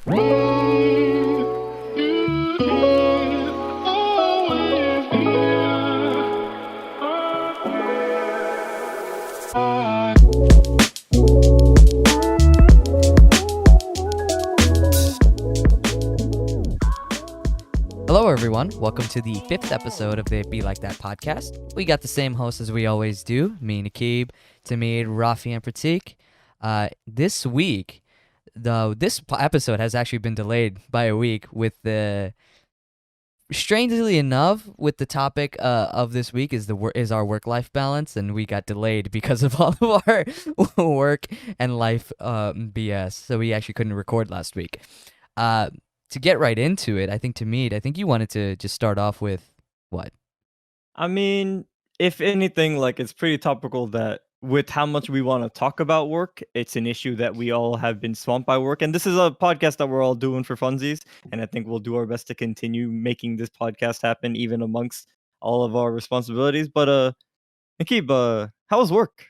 Hello, everyone. Welcome to the 5th episode of the Be Like That podcast. We got the same hosts as we always do, me, Nakib, Tamid, Rafi, and Pratik. This week, this episode has actually been delayed by a week with the... Strangely enough, with the topic of this week is our work-life balance, and we got delayed because of all of our work and life BS, so we actually couldn't record last week. To get right into it, I think you wanted to just start off with what? I mean, if anything, like it's pretty topical that with how much we want to talk about work, it's an issue that we all have been swamped by work. And this is a podcast that we're all doing for funsies. And I think we'll do our best to continue making this podcast happen, even amongst all of our responsibilities. But Nikib, how was work?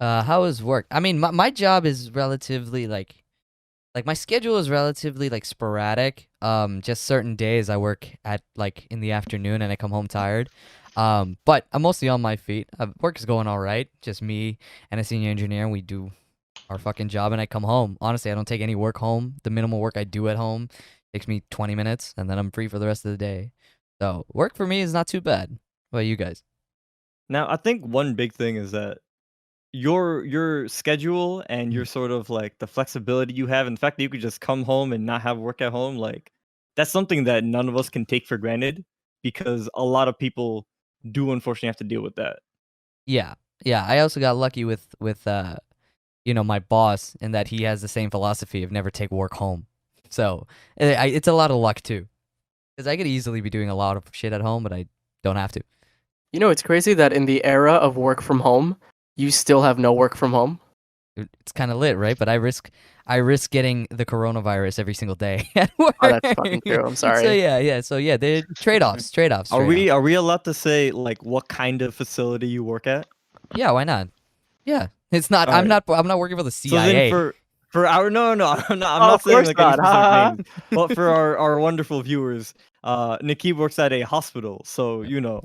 How is work? I mean, my job is relatively like my schedule is relatively like sporadic. Just certain days I work at like in the afternoon and I come home tired. But I'm mostly on my feet. Work is going all right. Just me and a senior engineer, and we do our fucking job, and I come home. Honestly, I don't take any work home. The minimal work I do at home takes me 20 minutes, and then I'm free for the rest of the day. So work for me is not too bad. What about you guys? Now, I think one big thing is that your schedule and your sort of like the flexibility you have and the fact that you could just come home and not have work at home, like that's something that none of us can take for granted because a lot of people do unfortunately have to deal with that. Yeah, yeah. I also got lucky with my boss in that he has the same philosophy of never take work home. So it's a lot of luck too, because I could easily be doing a lot of shit at home, but I don't have to. You know, it's crazy that in the era of work from home, you still have no work from home. It's kind of lit, right? But I risk getting the coronavirus every single day at work. Oh, that's fucking true. I'm sorry. So yeah, the trade-offs. Are we allowed to say like what kind of facility you work at? Yeah, why not? Yeah, it's not. All I'm right. not working for the So CIA. then for our no, I'm not of saying course like any not. specific names, but for our wonderful viewers, Nikki works at a hospital, so you know,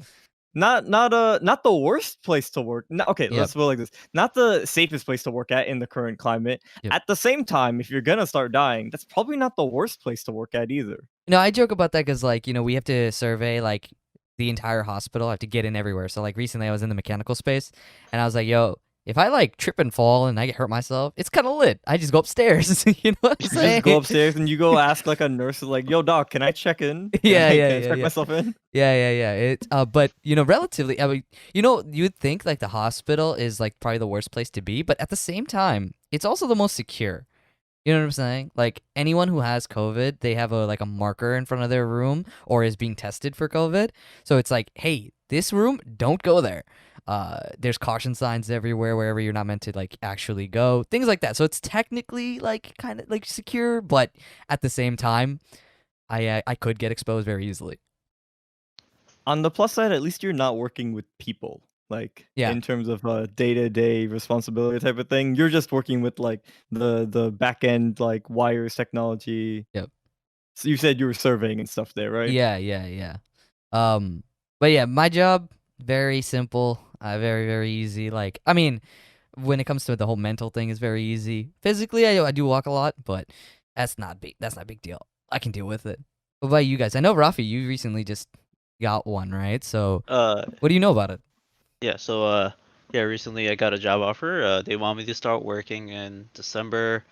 not the worst place to work. No, okay, Yep. let's put it like this: not the safest place to work at in the current climate. Yep. At the same time, if you're gonna start dying, that's probably not the worst place to work at either. I joke about that because like we have to survey like the entire hospital. I have to get in everywhere. So like recently I was in the mechanical space, and I was like, yo. If I like trip and fall and I get hurt myself, it's kind of lit. I just go upstairs. You know what I'm saying? Just go upstairs and you go ask like a nurse, like, "Yo, doc, can I check in? Can I check myself in?" Yeah. But relatively, I mean, you'd think like the hospital is like probably the worst place to be, but at the same time, it's also the most secure. You know what I'm saying? Like anyone who has COVID, they have a marker in front of their room or is being tested for COVID. So it's like, hey, this room, don't go there. There's caution signs everywhere wherever you're not meant to like actually go, things like that. So it's technically like kind of like secure, but at the same time, I could get exposed very easily. On the plus side, at least you're not working with people. Like in terms of day-to-day responsibility type of thing, you're just working with like the back end like wires technology. Yep. So you said you were surveying and stuff there, right? Yeah. But yeah, my job very simple, very very easy. Like I mean, when it comes to the whole mental thing, is very easy. Physically, I do walk a lot, but that's not big. That's not a big deal. I can deal with it. What about you guys? I know Rafi, you recently just got one, right? So what do you know about it? Yeah, so recently I got a job offer. They want me to start working in December.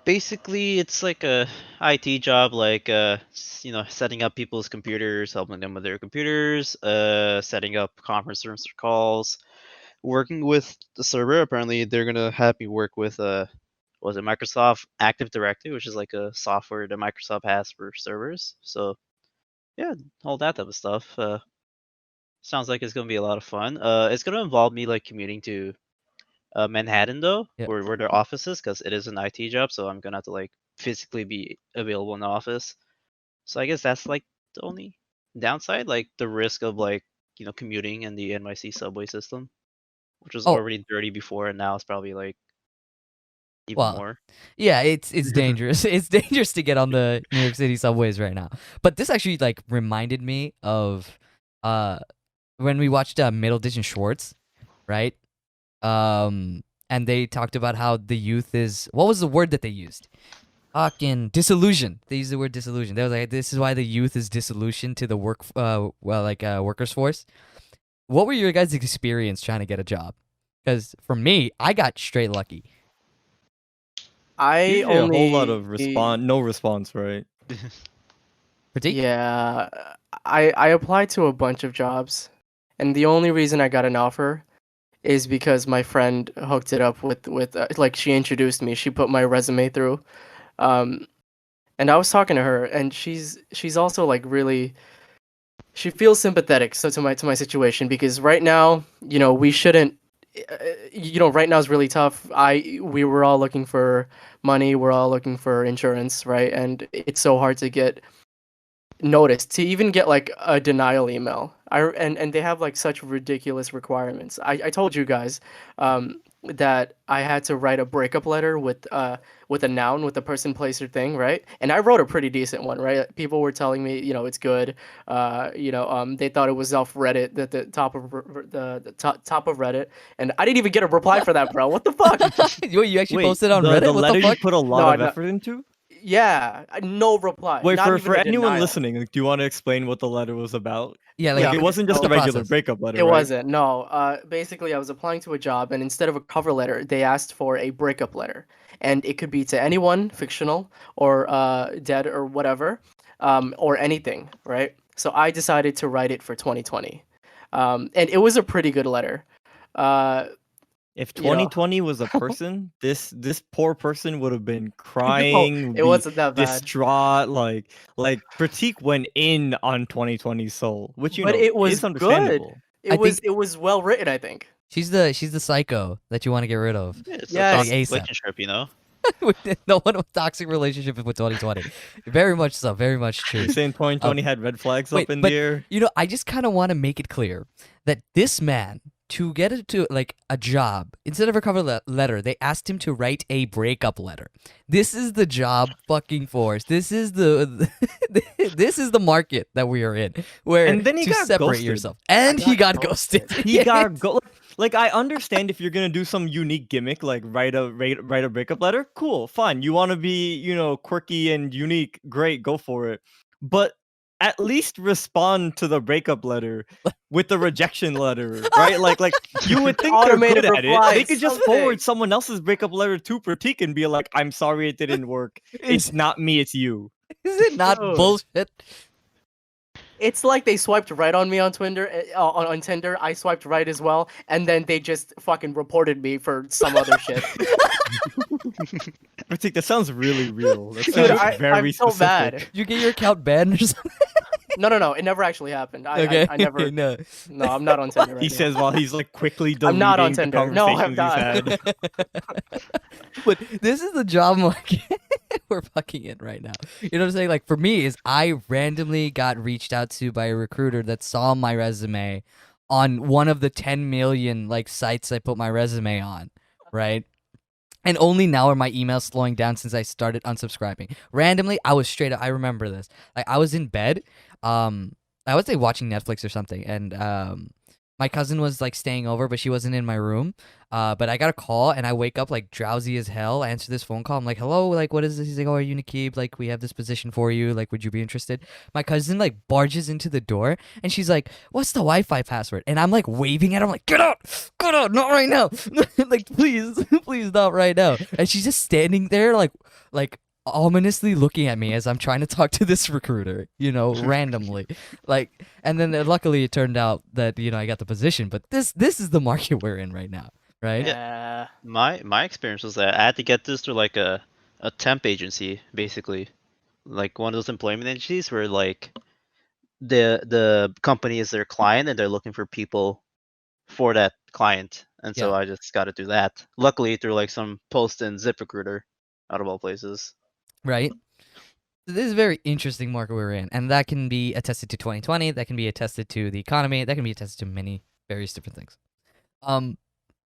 Basically, it's like a IT job, like setting up people's computers, helping them with their computers, setting up conference rooms for calls, working with the server. Apparently, they're gonna have me work with Microsoft Active Directory, which is like a software that Microsoft has for servers. So yeah, all that type of stuff. Sounds like it's gonna be a lot of fun. It's gonna involve me like commuting to Manhattan though, Yep. where their office is, because it is an IT job. So I'm gonna have to like physically be available in the office. So I guess that's like the only downside, like the risk of like commuting in the NYC subway system, which was already dirty before, and now it's probably like even Well, more. yeah, it's dangerous. It's dangerous to get on the New York City subways right now. But this actually like reminded me of uh when we watched Middleditch and Schwartz, right? And they talked about how the youth is, what was the word that they used? Fucking disillusion. They used the word disillusion. They was like, this is why the youth is disillusioned to the workers force. What were your guys' experience trying to get a job? Because for me, I got straight lucky. I Usually only a whole lot of no response, right? Pratik? Yeah, I applied to a bunch of jobs, and the only reason I got an offer is because my friend hooked it up with like she introduced me. She put my resume through, um, and I was talking to her, and she's also like really. She feels sympathetic so to my situation because right now, we shouldn't. Right now is really tough. We were all looking for money. We're all looking for insurance, right? And it's so hard to get noticed, to even get like a denial email. And they have like such ridiculous requirements. I told you guys that I had to write a breakup letter with a noun, with a person, place, or thing, right? And I wrote a pretty decent one, right? People were telling me, it's good. They thought it was off Reddit, the top of top of Reddit, and I didn't even get a reply for that, bro. What the fuck? You actually Wait, posted on the Reddit? What letter the you fuck? put a lot No, of no. effort into? Yeah, no reply. Wait, Not even for a anyone denial. listening, like, do you want to explain what the letter was about? Yeah, Like, like, it wasn't just so- a regular process. breakup letter, It right? wasn't. No. Basically, I was applying to a job, and instead of a cover letter, they asked for a breakup letter, and it could be to anyone, fictional or dead or whatever, or anything, right? So I decided to write it for 2020, and it was a pretty good letter. Uh, If you know, 2020 was a person, this poor person would have been no, crying, would it be wasn't that bad. distraught. Like Pratik went in on 2020's soul, which But it was is good. understandable. It was well written, I think. She's the psycho that you want to get rid of. Yeah, it's Yes. a Like toxic ASAP. relationship, you know. No one with toxic relationship with 2020. Very much so. Very much true. You're saying 2020 had red flags Wait, up in but the air? I just kind of want to make it clear that this man, to get into like a job, instead of a cover letter, they asked him to write a breakup letter. This is the job fucking force. This is the this is the market that we are in, where And then he to got separate ghosted. yourself. And he got ghosted. ghosted. He got like I understand if you're gonna do some unique gimmick like write a breakup letter, cool, fine. You want to be quirky and unique, great, go for it. But at least respond to the breakup letter with the rejection letter, right? Like you would think they're Automated good at it. reply, They could just something. forward someone else's breakup letter to Pratik and be like, "I'm sorry it didn't work. It's not me, it's you." Is it not Dude. bullshit? It's like they swiped right on me on Tinder. On Tinder, I swiped right as well, and then they just fucking reported me for some other shit. Pratik, that sounds really real. That Dude, sounds very I'm so specific. mad. Did you get your account banned or something? No, it never actually happened. Okay. I never. No. No, I'm not on Tinder right He now. says while he's like quickly deleting I'm not on the Tinder. No, I'm conversations he's not. had. But this is the job market we're fucking in right now. You know what I'm saying? Like for me, is I randomly got reached out to by a recruiter that saw my resume on one of the 10 million like sites I put my resume on, right? And only now are my emails slowing down since I started unsubscribing. Randomly, I was straight up. I remember this. Like I was in bed, I was like watching Netflix or something, and my cousin was like staying over, but she wasn't in my room. But I got a call, and I wake up like drowsy as hell. I answer this phone call. I'm like, "Hello, like what is this?" He's like, "Oh, are you Nikib? Like we have this position for you. Like, would you be interested?" My cousin like barges into the door, and she's like, "What's the Wi-Fi password?" And I'm like waving at her. I'm like, get out, not right now. Like please, please, not right now. And she's just standing there like ominously looking at me as I'm trying to talk to this recruiter, randomly. Like, and then luckily it turned out that, I got the position, but this is the market we're in right now, right? Yeah. My experience was that I had to get this through like a temp agency, basically, like one of those employment agencies where like the company is their client and they're looking for people for that client, and so Yeah. I just got to do that. Luckily, through like some post in ZipRecruiter, out of all places. Right? This is a very interesting market we're in, and that can be attested to 2020, that can be attested to the economy, that can be attested to many various different things.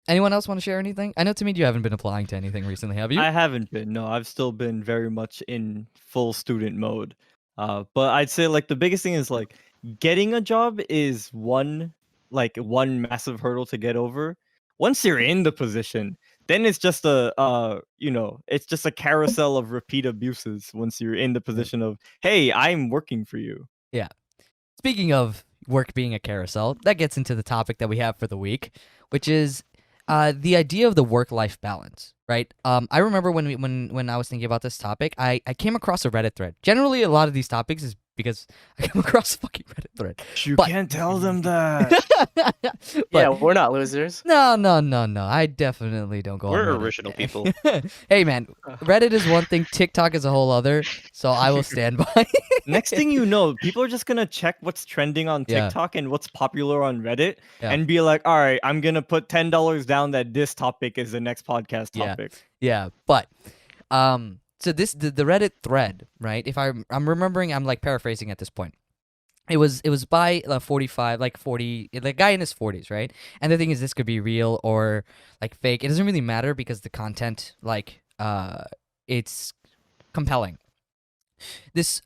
Anyone else want to share anything? I know, to me, you haven't been applying to anything recently, have you? I haven't been. No, I've still been very much in full student mode. But I'd say like the biggest thing is like getting a job is one massive hurdle to get over. Once you're in the position, then it's just it's just a carousel of repeat abuses once you're in the position of, hey, I'm working for you. Yeah. Speaking of work being a carousel, that gets into the topic that we have for the week, which is the idea of the work-life balance, right? I remember when I was thinking about this topic, I came across a Reddit thread. Generally, a lot of these topics is because I come across a fucking Reddit thread. You But- can't tell them that. Yeah, we're not losers. No. I definitely don't go on We're Reddit. original people. Hey, man, Reddit is one thing, TikTok is a whole other, so I will stand by. Next thing you know, people are just gonna check what's trending on Yeah. TikTok and what's popular on Reddit Yeah. and be like, all right, I'm gonna put $10 down that this topic is the next podcast Yeah. topic. Yeah, but so the Reddit thread, right? If I'm remembering, I'm like paraphrasing at this point. It was by 40, the guy in his 40s, right? And the thing is, this could be real or like fake. It doesn't really matter because the content, it's compelling. This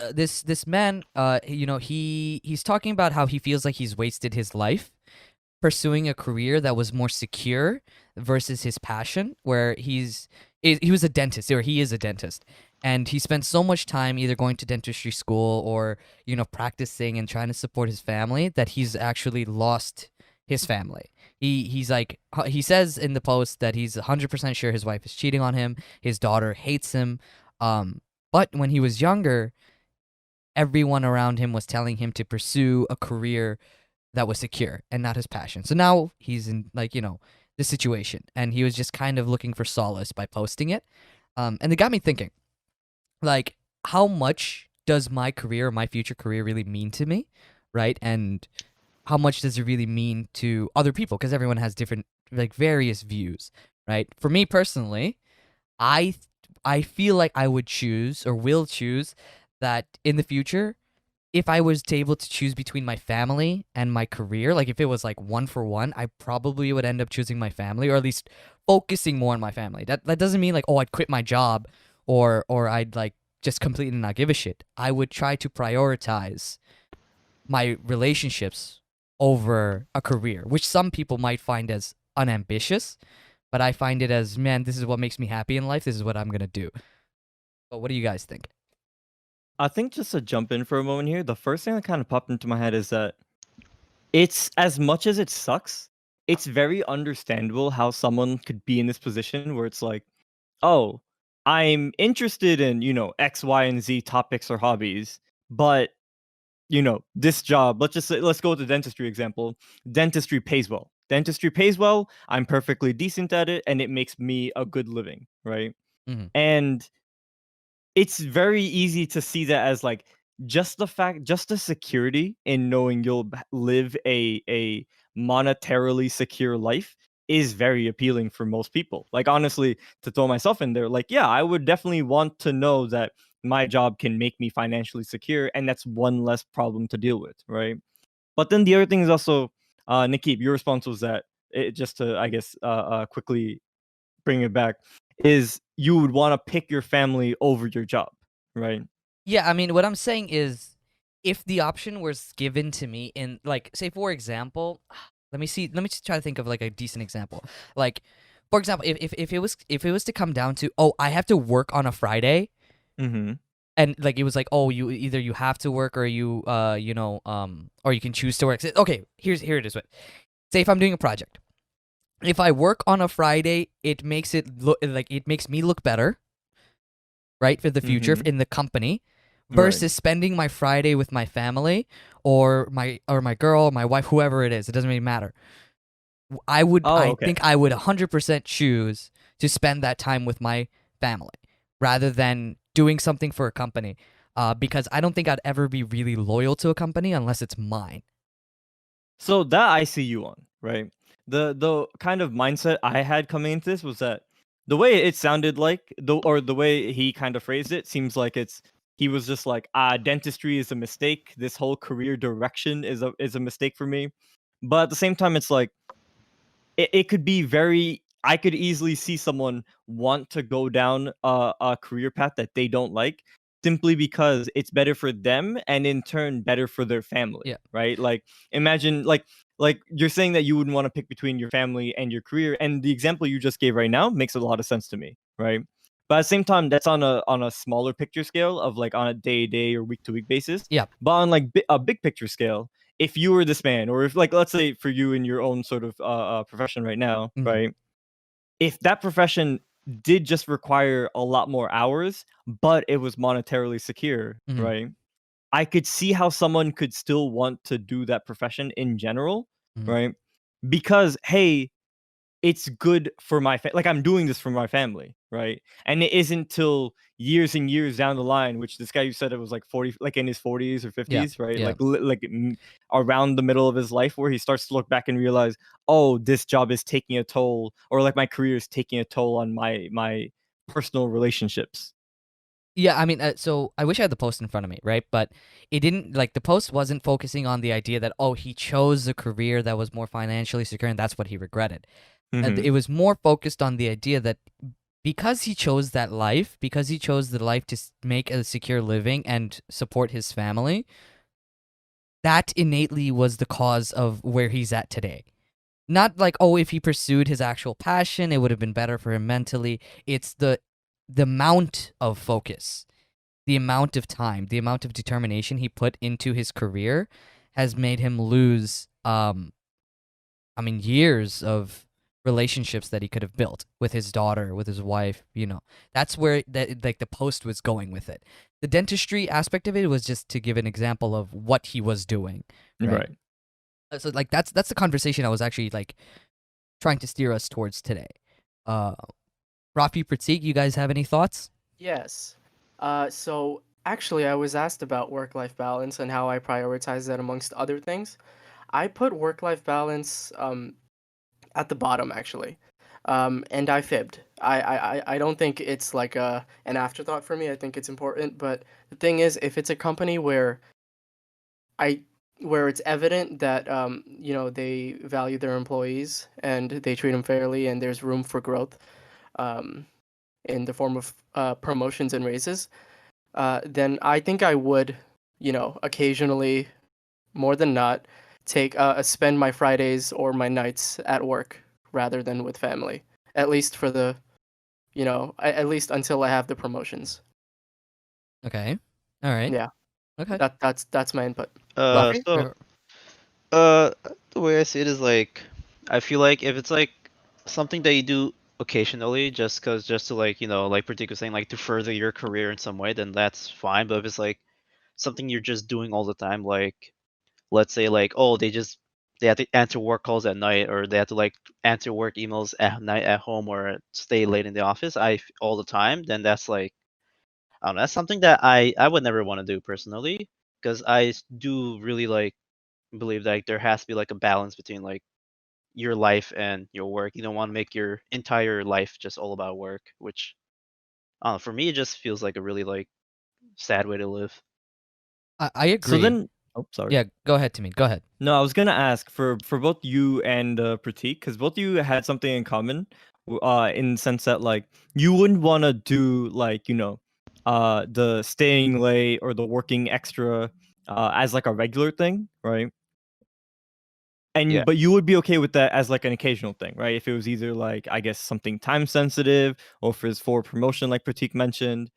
man, he's talking about how he feels like he's wasted his life pursuing a career that was more secure versus his passion, where he was a dentist, or he is a dentist, and he spent so much time either going to dentistry school or practicing and trying to support his family that he's actually lost his family. He says in the post that he's 100% sure his wife is cheating on him, his daughter hates him, but when he was younger, everyone around him was telling him to pursue a career that was secure and not his passion. So now he's in this situation, and he was just kind of looking for solace by posting it. And it got me thinking, like, how much does my career, my future career, really mean to me, right? And how much does it really mean to other people? Because everyone has different, various views, right? For me personally, I feel like I would choose or will choose that in the future, if I was able to choose between my family and my career, like if it was like one for one, I probably would end up choosing my family, or at least focusing more on my family. That doesn't mean like, oh, I'd quit my job or I'd like just completely not give a shit. I would try to prioritize my relationships over a career, which some people might find as unambitious, but I find it as, man, this is what makes me happy in life. This is what I'm going to do. But what do you guys think? I think just to jump in for a moment here, the first thing that kind of popped into my head is that it's, as much as it sucks, it's very understandable how someone could be in this position where it's like, oh, I'm interested in, X, Y, and Z topics or hobbies, but this job, let's go with the dentistry example. Dentistry pays well. Dentistry pays well. I'm perfectly decent at it, and it makes me a good living, right? Mhm. And it's very easy to see that as like just the security in knowing you'll live a monetarily secure life is very appealing for most people. Like, honestly, to throw myself in there, like, yeah, I would definitely want to know that my job can make me financially secure, and that's one less problem to deal with, right? But then the other thing is also, Nikki, your response was that just to, I guess, quickly bring it back, is you would want to pick your family over your job, right? Yeah, I mean, what I'm saying is, if the option was given to me in, like, say, for example, let me just try to think of like a decent example. Like, for example, if it was to come down to, oh, I have to work on a Friday, Mm-hmm. and like it was like, oh, you have to work, or you or you can choose to work. Okay, here it is. Say if I'm doing a project, if I work on a Friday, it makes it makes me look better, right, for the future Mhm. in the company, Right. versus spending my Friday with my family or my girl, my wife, whoever it is. It doesn't really matter. I Okay. think I would 100% choose to spend that time with my family rather than doing something for a company, because I don't think I'd ever be really loyal to a company unless it's mine. So that I see you on, right? The kind of mindset I had coming into this was that the way it sounded like, the way he kind of phrased it, seems like he was just like, dentistry is a mistake. This whole career direction is a mistake for me. But at the same time, it's like, it could be very. I could easily see someone want to go down a career path that they don't like, simply because it's better for them and in turn better for their family. Yeah. Right. Like, imagine, like you're saying that you wouldn't want to pick between your family and your career, and the example you just gave right now makes a lot of sense to me. Right. But at the same time, that's on a smaller picture scale of like on a day-to-day or week-to-week basis. Yeah. But on like a big picture scale, if you were this man, or if, like, let's say for you in your own sort of profession right now, Mhm. right? If that profession did just require a lot more hours, but it was monetarily secure, Mhm. right? I could see how someone could still want to do that profession in general, Mhm. right? Because, hey, it's good for my like, I'm doing this for my family, right? And it isn't till years and years down the line, which this guy, you said it was like 40, like in his 40s or 50s, right? Yeah. Like around the middle of his life, where he starts to look back and realize, oh, this job is taking a toll, or like my career is taking a toll on my personal relationships. Yeah, I mean, so I wish I had the post in front of me, right? But it didn't, like, the post wasn't focusing on the idea that, oh, he chose a career that was more financially secure and that's what he regretted. Mhm. It was more focused on the idea that because he chose that life, because he chose the life to make a secure living and support his family, that innately was the cause of where he's at today. Not like, oh, if he pursued his actual passion, it would have been better for him mentally. It's the amount of focus, the amount of time, the amount of determination he put into his career has made him lose years of relationships that he could have built with his daughter, with his wife, That's where the post was going with it. The dentistry aspect of it was just to give an example of what he was doing, right? So like that's the conversation I was actually like trying to steer us towards today. Rafi, Pratik, you guys have any thoughts? Yes. So actually, I was asked about work-life balance and how I prioritize that amongst other things. I put work-life balance at the bottom actually, and I fibbed. I don't think it's like an afterthought for me. I think it's important, but the thing is, if it's a company I where it's evident that they value their employees and they treat them fairly and there's room for growth, um, in the form of promotions and raises, then I think I would, occasionally, more than not, take spend my Fridays or my nights at work rather than with family. At least for the, at least until I have the promotions. Okay. All right. Yeah, Okay. that's my input. Rafi? So uh, the way I see it is like, I feel like if it's like something that you do occasionally, just to like like Pratik was saying, like to further your career in some way, then that's fine. But if it's like something you're just doing all the time, like let's say like, oh, they have to answer work calls at night, or they have to like answer work emails at night at home, or stay late in the office all the time, then that's like, I don't know, that's something that I would never want to do personally, because do really like believe that, like, there has to be like a balance between like your life and your work. You don't want to make your entire life just all about work, which I don't know, for me it just feels like a really like sad way to live. I agree. So then, oh, sorry. Yeah, go ahead, Timmy. Go ahead. No, I was gonna ask for both you and Pratik, because both of you had something in common, in the sense that, like, you wouldn't want to do, like, the staying late or the working extra as like a regular thing, right? Yeah. But you would be okay with that as like an occasional thing, right? If it was either, like, I guess, something time sensitive, or if it's for promotion, like Pratik mentioned.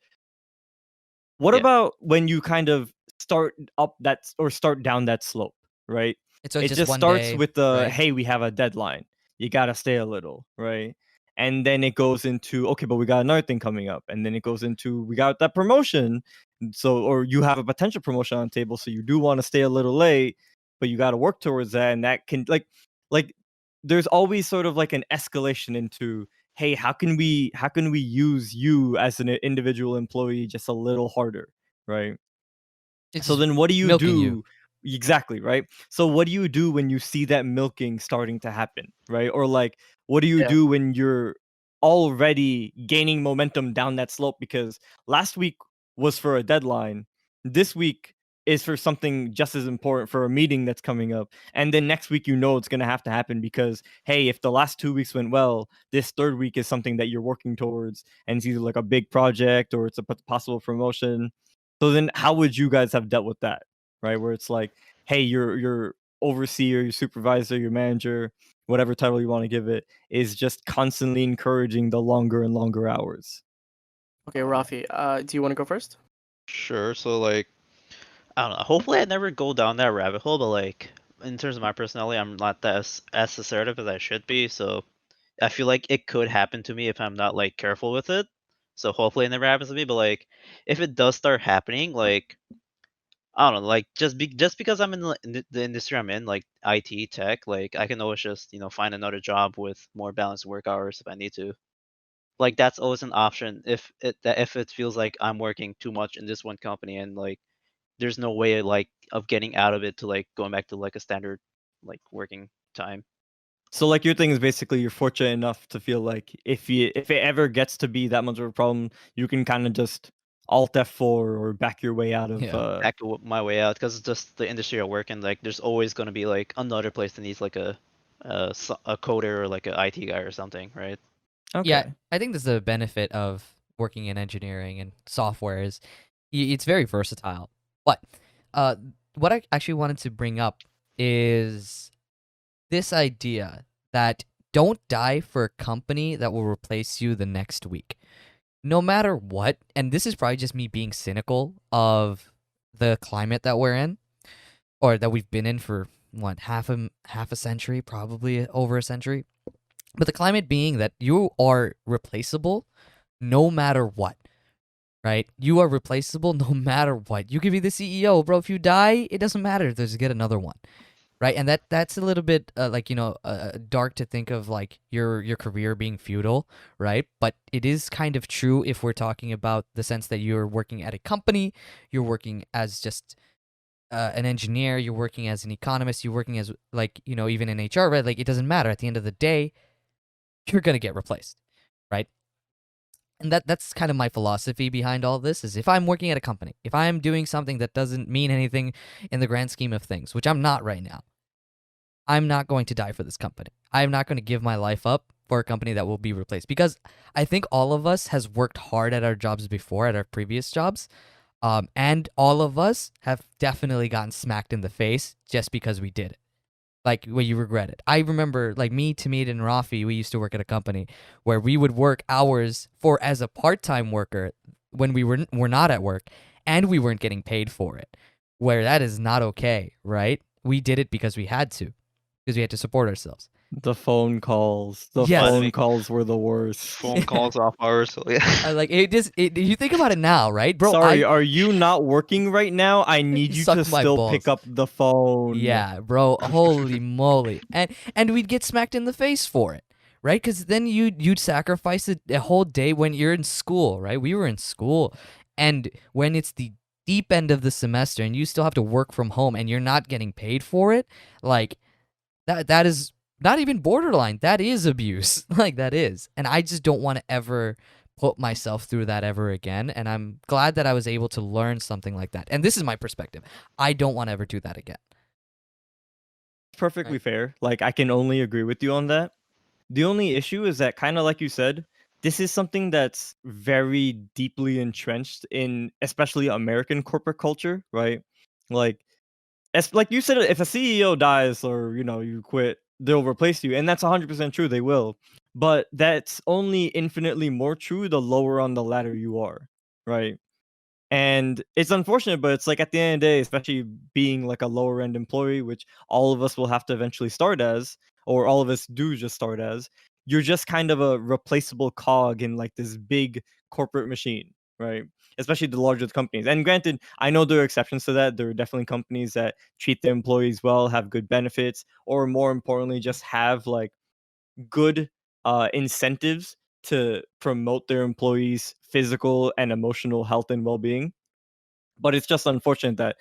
What Yeah. about when you kind of start up that or start down that slope, right? So it's It just just one starts day, with the, right? hey, we have a deadline. You gotta stay a little, right? And then it goes into, okay, but we got another thing coming up. And then it goes into, we got that promotion. So, or you have a potential promotion on the table, so you do want to stay a little late, but you got to work towards that. And that can, like, there's always sort of like an escalation into, hey, how can we use you as an individual employee just a little harder, right? It's So just then what do you milking you. do? Exactly, right? So what do you do when you see that milking starting to happen, right? Or like, what do you Yeah. do when you're already gaining momentum down that slope? Because last week was for a deadline. This week is for something just as important, for a meeting that's coming up, and then next week it's going to have to happen because, hey, if the last 2 weeks went well, this third week is something that you're working towards, and it's either like a big project or it's a possible promotion. So then how would you guys have dealt with that, right? Where it's like, hey, your overseer, your supervisor, your manager, whatever title you want to give it, is just constantly encouraging the longer and longer hours. Okay, Rafi, do you want to go first? Sure. So like, I don't know. Hopefully, I never go down that rabbit hole. But like, in terms of my personality, I'm not that as assertive as I should be. So I feel like it could happen to me if I'm not like careful with it. So hopefully it never happens to me. But like, if it does start happening, like I don't know, like just because I'm in the industry I'm in, like IT tech, like I can always just find another job with more balanced work hours if I need to. Like that's always an option if it feels like I'm working too much in this one company and like there's no way like of getting out of it to like going back to like a standard like working time. So like your thing is basically you're fortunate enough to feel like if it ever gets to be that much of a problem, you can kind of just alt F4 or back your way out of Yeah. Back my way out because it's just the industry I work in. Like there's always going to be like another place that needs like a coder or like an IT guy or something, right? Okay. Yeah, I think that's the benefit of working in engineering and software is it's very versatile. But what I actually wanted to bring up is this idea that don't die for a company that will replace you the next week. No matter what, and this is probably just me being cynical of the climate that we're in, or that we've been in for what, half a century, probably over a century. But the climate being that you are replaceable no matter what, right? You are replaceable no matter what. You could be the CEO, bro. If you die, it doesn't matter. Just get another one, right? And that's a little bit dark to think of like your career being futile, right? But it is kind of true if we're talking about the sense that you're working at a company, you're working as just an engineer, you're working as an economist, you're working as like even in HR, right? Like it doesn't matter. At the end of the day, you're gonna get replaced, right? And that's kind of my philosophy behind all this is if I'm working at a company, if I'm doing something that doesn't mean anything in the grand scheme of things, which I'm not right now, I'm not going to die for this company. I'm not going to give my life up for a company that will be replaced because I think all of us has worked hard at our jobs before, at our previous jobs, and all of us have definitely gotten smacked in the face just because we did it. Like where you regret it. I remember like me, Tamid, and Rafi, we used to work at a company where we would work hours for as a part-time worker when we were not at work and we weren't getting paid for it. Where that is not okay, right? We did it because we had to support ourselves. The phone calls. The Yes. phone calls were the worst. Phone calls off hours. So yeah. Like you think about it now, right, bro? Sorry, are you not working right now? I need you Suck to my still balls. pick up the phone. Yeah, bro. Holy moly. And we'd get smacked in the face for it, right? Because then you'd sacrifice a whole day when you're in school, right? We were in school, and when it's the deep end of the semester and you still have to work from home and you're not getting paid for it, like that is not even borderline. That is abuse. Like that is, and I just don't want to ever put myself through that ever again. And I'm glad that I was able to learn something like that. And this is my perspective. I don't want to ever do that again. Perfectly Right. fair. Like I can only agree with you on that. The only issue is that kind of like you said, this is something that's very deeply entrenched in especially American corporate culture, right? Like like you said, if a CEO dies or you quit, they'll replace you, and that's 100% true. They will, but that's only infinitely more true the lower on the ladder you are, right? And it's unfortunate, but it's like at the end of the day, especially being like a lower end employee, which all of us will have to eventually start as, or all of us do just start as, you're just kind of a replaceable cog in like this big corporate machine, right? Especially the larger the companies. And granted, I know there are exceptions to that. There are definitely companies that treat their employees well, have good benefits, or more importantly, just have like good incentives to promote their employees' physical and emotional health and well-being. But it's just unfortunate that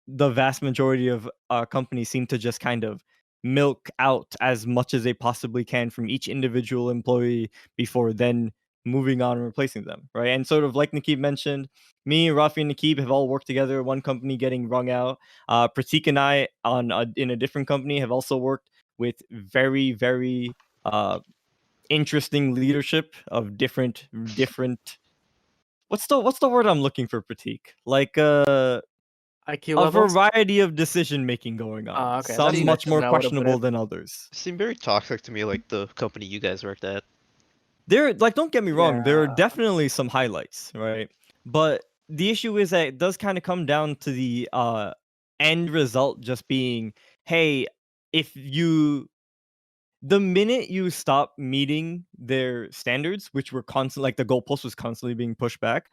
the vast majority of companies seem to just kind of milk out as much as they possibly can from each individual employee before then moving on and replacing them, right? And sort of like Nikib mentioned, me, Rafi, and Nikib have all worked together. One company getting wrung out. Pratik and I in a different company have also worked with very, very interesting leadership of different. What's the word I'm looking for, Pratik? Like IQ a levels. variety of decision making going on. Okay, Some much that's more not what I put questionable it. than others. Seemed very toxic to me, like the company you guys worked at. There, like, don't get me wrong, there are Yeah. definitely some highlights, right? But the issue is that it does kind of come down to the end result just being, hey, if you the minute you stop meeting their standards, which were constant, like the goalpost was constantly being pushed back,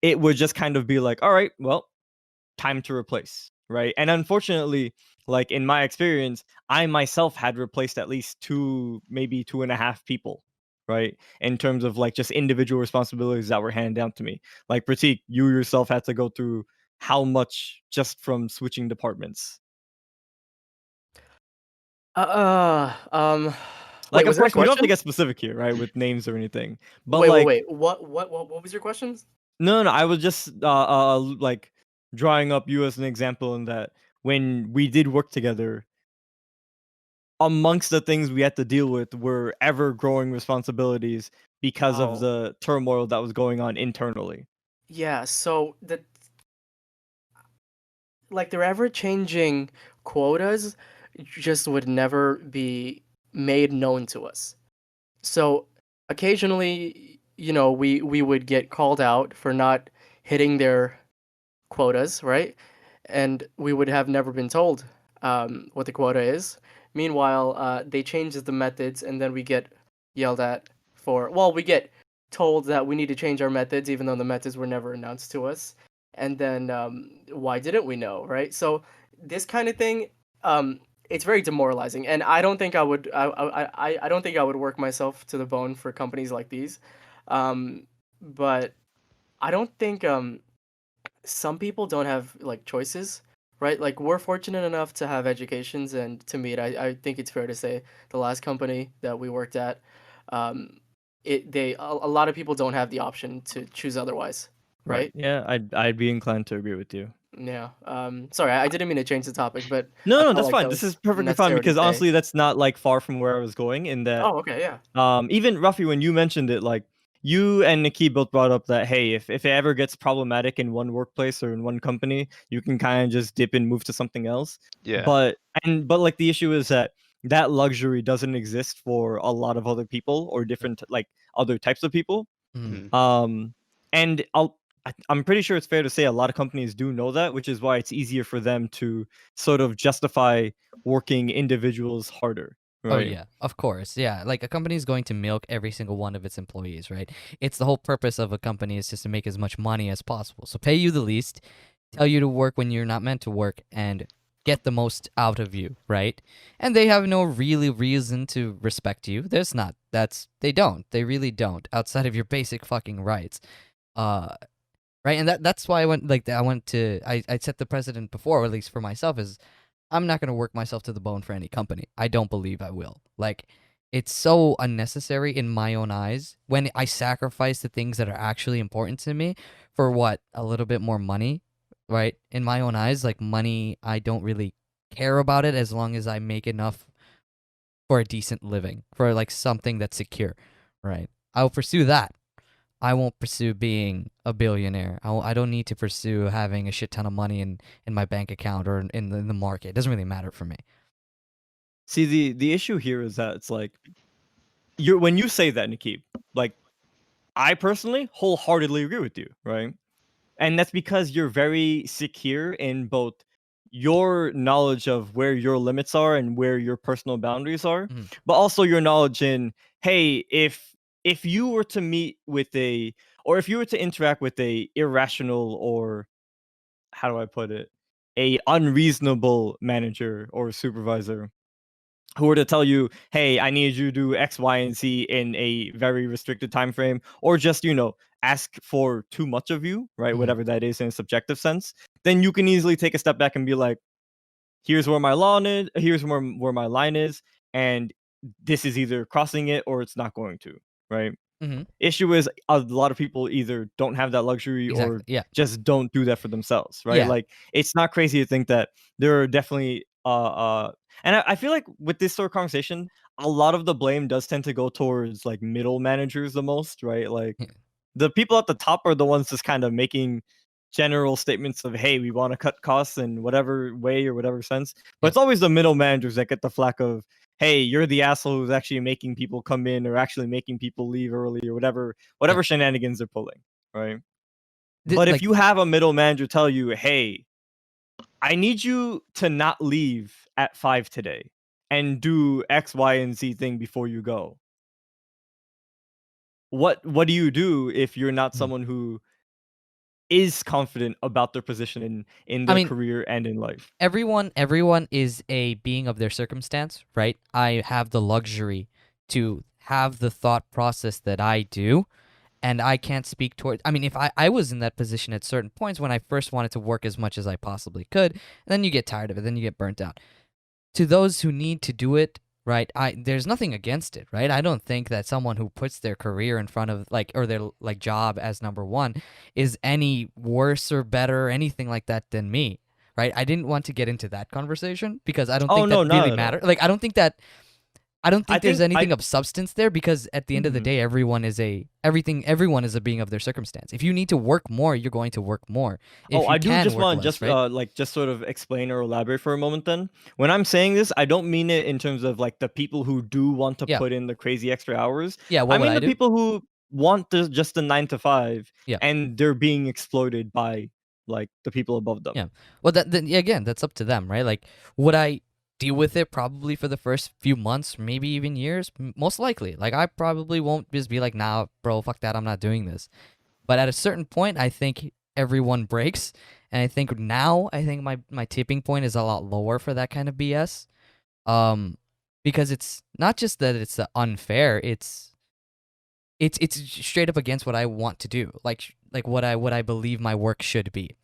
it would just kind of be like, all right, well, time to replace, right? And unfortunately, like in my experience, I myself had replaced at least two, maybe two and a half people, right? In terms of like just individual responsibilities that were handed down to me. Like Pratik, you yourself had to go through how much just from switching departments? Wait, Like, was of that a course, we don't have to question? get specific here, right, with names or anything. But Wait, wait, like, wait. What was your questions? no, I was just like drawing up you as an example in that when we did work together, amongst the things we had to deal with were ever growing responsibilities because of Oh, the turmoil that was going on internally. yeah. So the ever changing quotas just would never be made known to us. So occasionally, we would get called out for not hitting their quotas, right? And we would have never been told what the quota is. Meanwhile, they change the methods, and then we get yelled at for. Well, we get told that we need to change our methods, even though the methods were never announced to us. And then why didn't we know, right? So this kind of thing, it's very demoralizing, and I don't think I would. I don't think I would work myself to the bone for companies like these. But I don't think some people don't have like choices, right? Like we're fortunate enough to have educations, and to me, I think it's fair to say the last company that we worked at, um, a lot of people don't have the option to choose otherwise, Right. right? Yeah, I'd be inclined to agree with you. Yeah. Sorry, I didn't mean to change the topic, but I No, felt that's like that fine. This is was perfectly fine necessary to because say. honestly, that's not like far from where I was going. In that, Oh, okay, yeah. even Ruffy, when you mentioned it, like you and Nikki both brought up that hey, if it ever gets problematic in one workplace or in one company, you can kind of just dip and move to something else. Yeah. But like the issue is that that luxury doesn't exist for a lot of other people or different like other types of people. Mm. Mhm. And I'm pretty sure it's fair to say a lot of companies do know that, which is why it's easier for them to sort of justify working individuals harder, Oh right? yeah, of course. Yeah, like a company is going to milk every single one of its employees, right? It's the whole purpose of a company is just to make as much money as possible. So pay you the least, tell you to work when you're not meant to work, and get the most out of you, right? And they have no really reason to respect you. There's not. They don't. They really don't. Outside of your basic fucking rights. Uh right? And that's why I set the precedent before, or at least for myself, is I'm not going to work myself to the bone for any company. I don't believe I will. Like, it's so unnecessary in my own eyes when I sacrifice the things that are actually important to me for what? A little bit more money, right? In my own eyes, like money, I don't really care about it as long as I make enough for a decent living, for like something that's secure, right? I'll pursue that. I won't pursue being a billionaire. I don't need to pursue having a shit ton of money in my bank account or in the market. It doesn't really matter for me. See, the issue here is that it's like you're when you say that, Nikki, like I personally wholeheartedly agree with you, right? And that's because you're very secure in both your knowledge of where your limits are and where your personal boundaries are, Mhm. but also your knowledge in hey, if you were to meet with a or if you were to interact with a irrational or how do I put it, a unreasonable manager or supervisor who were to tell you, "Hey, I need you to do X, Y, and Z in a very restricted time frame," or just ask for too much of you, right? Mhm. Whatever that is in a subjective sense, then you can easily take a step back and be like, "Here's where my lawn is. Here's where my line is, and this is either crossing it or it's not going to." Right? Mhm. Issue is a lot of people either don't have that luxury Exactly. or Yeah. just don't do that for themselves, right? Yeah. Like it's not crazy to think that there are definitely and I feel like with this sort of conversation, a lot of the blame does tend to go towards like middle managers the most, right? Like Yeah. the people at the top are the ones just kind of making general statements of, hey, we want to cut costs in whatever way or whatever sense. But Yeah. it's always the middle managers that get the flack of, hey, you're the asshole who's actually making people come in or actually making people leave early or whatever shenanigans they're pulling, right? But if Like, you have a middle manager tell you, hey, I need you to not leave at 5 today and do X, Y, and Z thing before you go. What do you do if you're not Mhm. someone who is confident about their position in I their mean, career and in life? everyone is a being of their circumstance, right? I have the luxury to have the thought process that I do, and I can't speak toward. I mean, if I was in that position at certain points when I first wanted to work as much as I possibly could, and then you get tired of it, then you get burnt out. To those who need to do it, right? There's nothing against it, right? I don't think that someone who puts their career in front of like or their like job as number one is any worse or better or anything like that than me, right? I didn't want to get into that conversation because I don't Oh think that no, not really at all. matters. Like I don't I think there's think anything of substance there because at the end of the Mhm. day, everyone is a being of their circumstance. If you need to work more, you're going to work more. Oh, If you I do can just work want to less, right? like just sort of explain or elaborate for a moment then. When I'm saying this, I don't mean it in terms of like the people who do want to Yeah. put in the crazy extra hours. Yeah, I what would mean I the do? people who want just the 9 to 5 Yeah. and they're being exploited by like the people above them. Yeah. Well, then yeah, again, that's up to them, right? Like, would I deal with it probably for the first few months, maybe even years? Most likely. Like, I probably won't just be like, nah, bro, fuck that, I'm not doing this. But at a certain point, I think everyone breaks. And I think now, I think my tipping point is a lot lower for that kind of BS. Because it's not just that it's unfair, it's straight up against what I want to do. Like what I believe my work should be.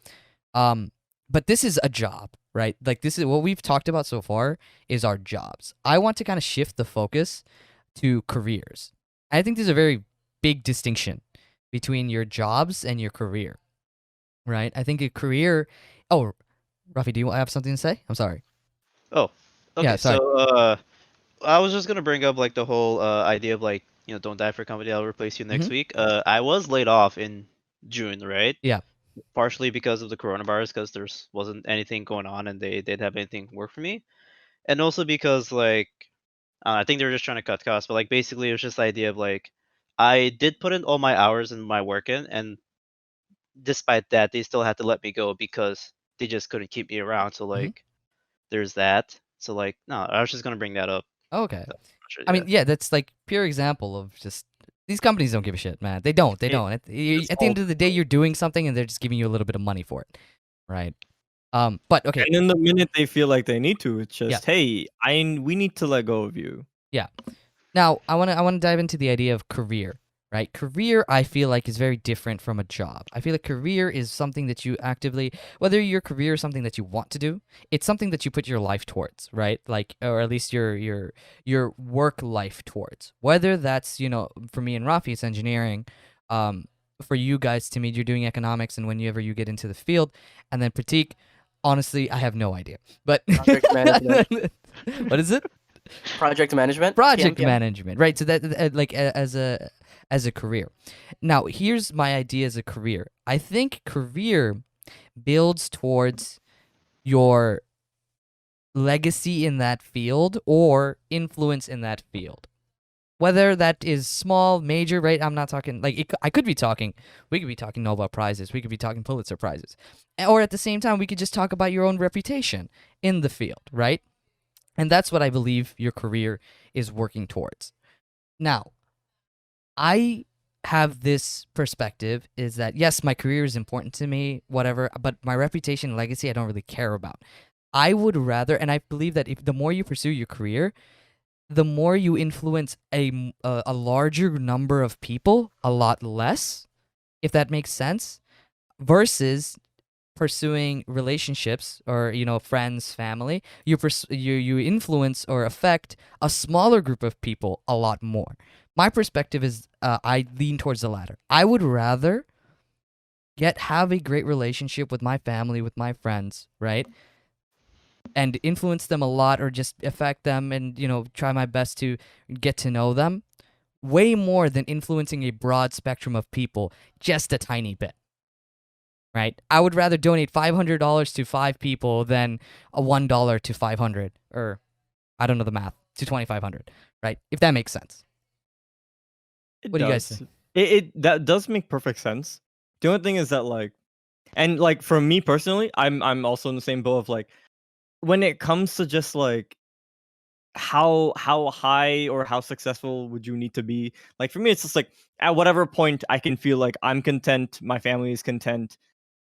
But this is a job, right? Like this is what we've talked about so far is our jobs. I want to kind of shift the focus to careers. I think there's a very big distinction between your jobs and your career, right? I think a career. Oh, Rafi, do you have something to say? I'm sorry. Oh, Yeah, okay. sorry. So I was just gonna bring up like the whole idea of like don't die for a company that'll replace you next Mhm. week. I was laid off in June, right? Yeah. Partially because of the coronavirus, because there's wasn't anything going on and they didn't have anything work for me, and also because like I think they were just trying to cut costs. But like basically, it was just the idea of like I did put in all my hours and my work in, and despite that, they still had to let me go because they just couldn't keep me around. So Mhm. like there's that. So like no, I was just gonna bring that up. Okay. That's pretty I much mean, it, yeah, that's like pure example of just these companies don't give a shit, man. They don't. They It, don't. it's At the all end of the day, you're doing something and they're just giving you a little bit of money for it, right? But okay, and then the minute they feel like they need to, it's yeah, just, hey, we need to let go of you. yeah. Now, I wanna dive into the idea of career, right? Career, I feel like is very different from a job. I feel like career is something that you actively, whether your career is something that you want to do, it's something that you put your life towards, right? Like, or at least your work life towards. Whether that's for me and Rafi, it's engineering. For you guys, to me, you're doing economics, and whenever you get into the field, and then Pratik, honestly, I have no idea. But Project management. what is it? Project management. Project PMPM. management, right? So that like as a career. Now, here's my idea as a career. I think career builds towards your legacy in that field or influence in that field. Whether that is small, major, right? I'm not talking like I could be talking. We could be talking Nobel prizes. We could be talking Pulitzer prizes, or at the same time, we could just talk about your own reputation in the field, right? And that's what I believe your career is working towards. Now, I have this perspective is that yes, my career is important to me, whatever, but my reputation and legacy I don't really care about. I would rather, and I believe that if the more you pursue your career, the more you influence a larger number of people, a lot less, if that makes sense, versus pursuing relationships or friends, family. You influence or affect a smaller group of people a lot more my perspective is I lean towards the latter. I would rather have a great relationship with my family, with my friends, right? And influence them a lot or just affect them and, try my best to get to know them way more than influencing a broad spectrum of people just a tiny bit. Right? I would rather donate $500 to 5 people than a $1 to 500, or I don't know the math, to 2,500, right? If that makes sense. It What do you guys does. think? It that does make perfect sense. The only thing is that like for me personally, I'm also in the same boat of like when it comes to just like how high or how successful would you need to be? Like for me, it's just like at whatever point I can feel like I'm content, my family is content,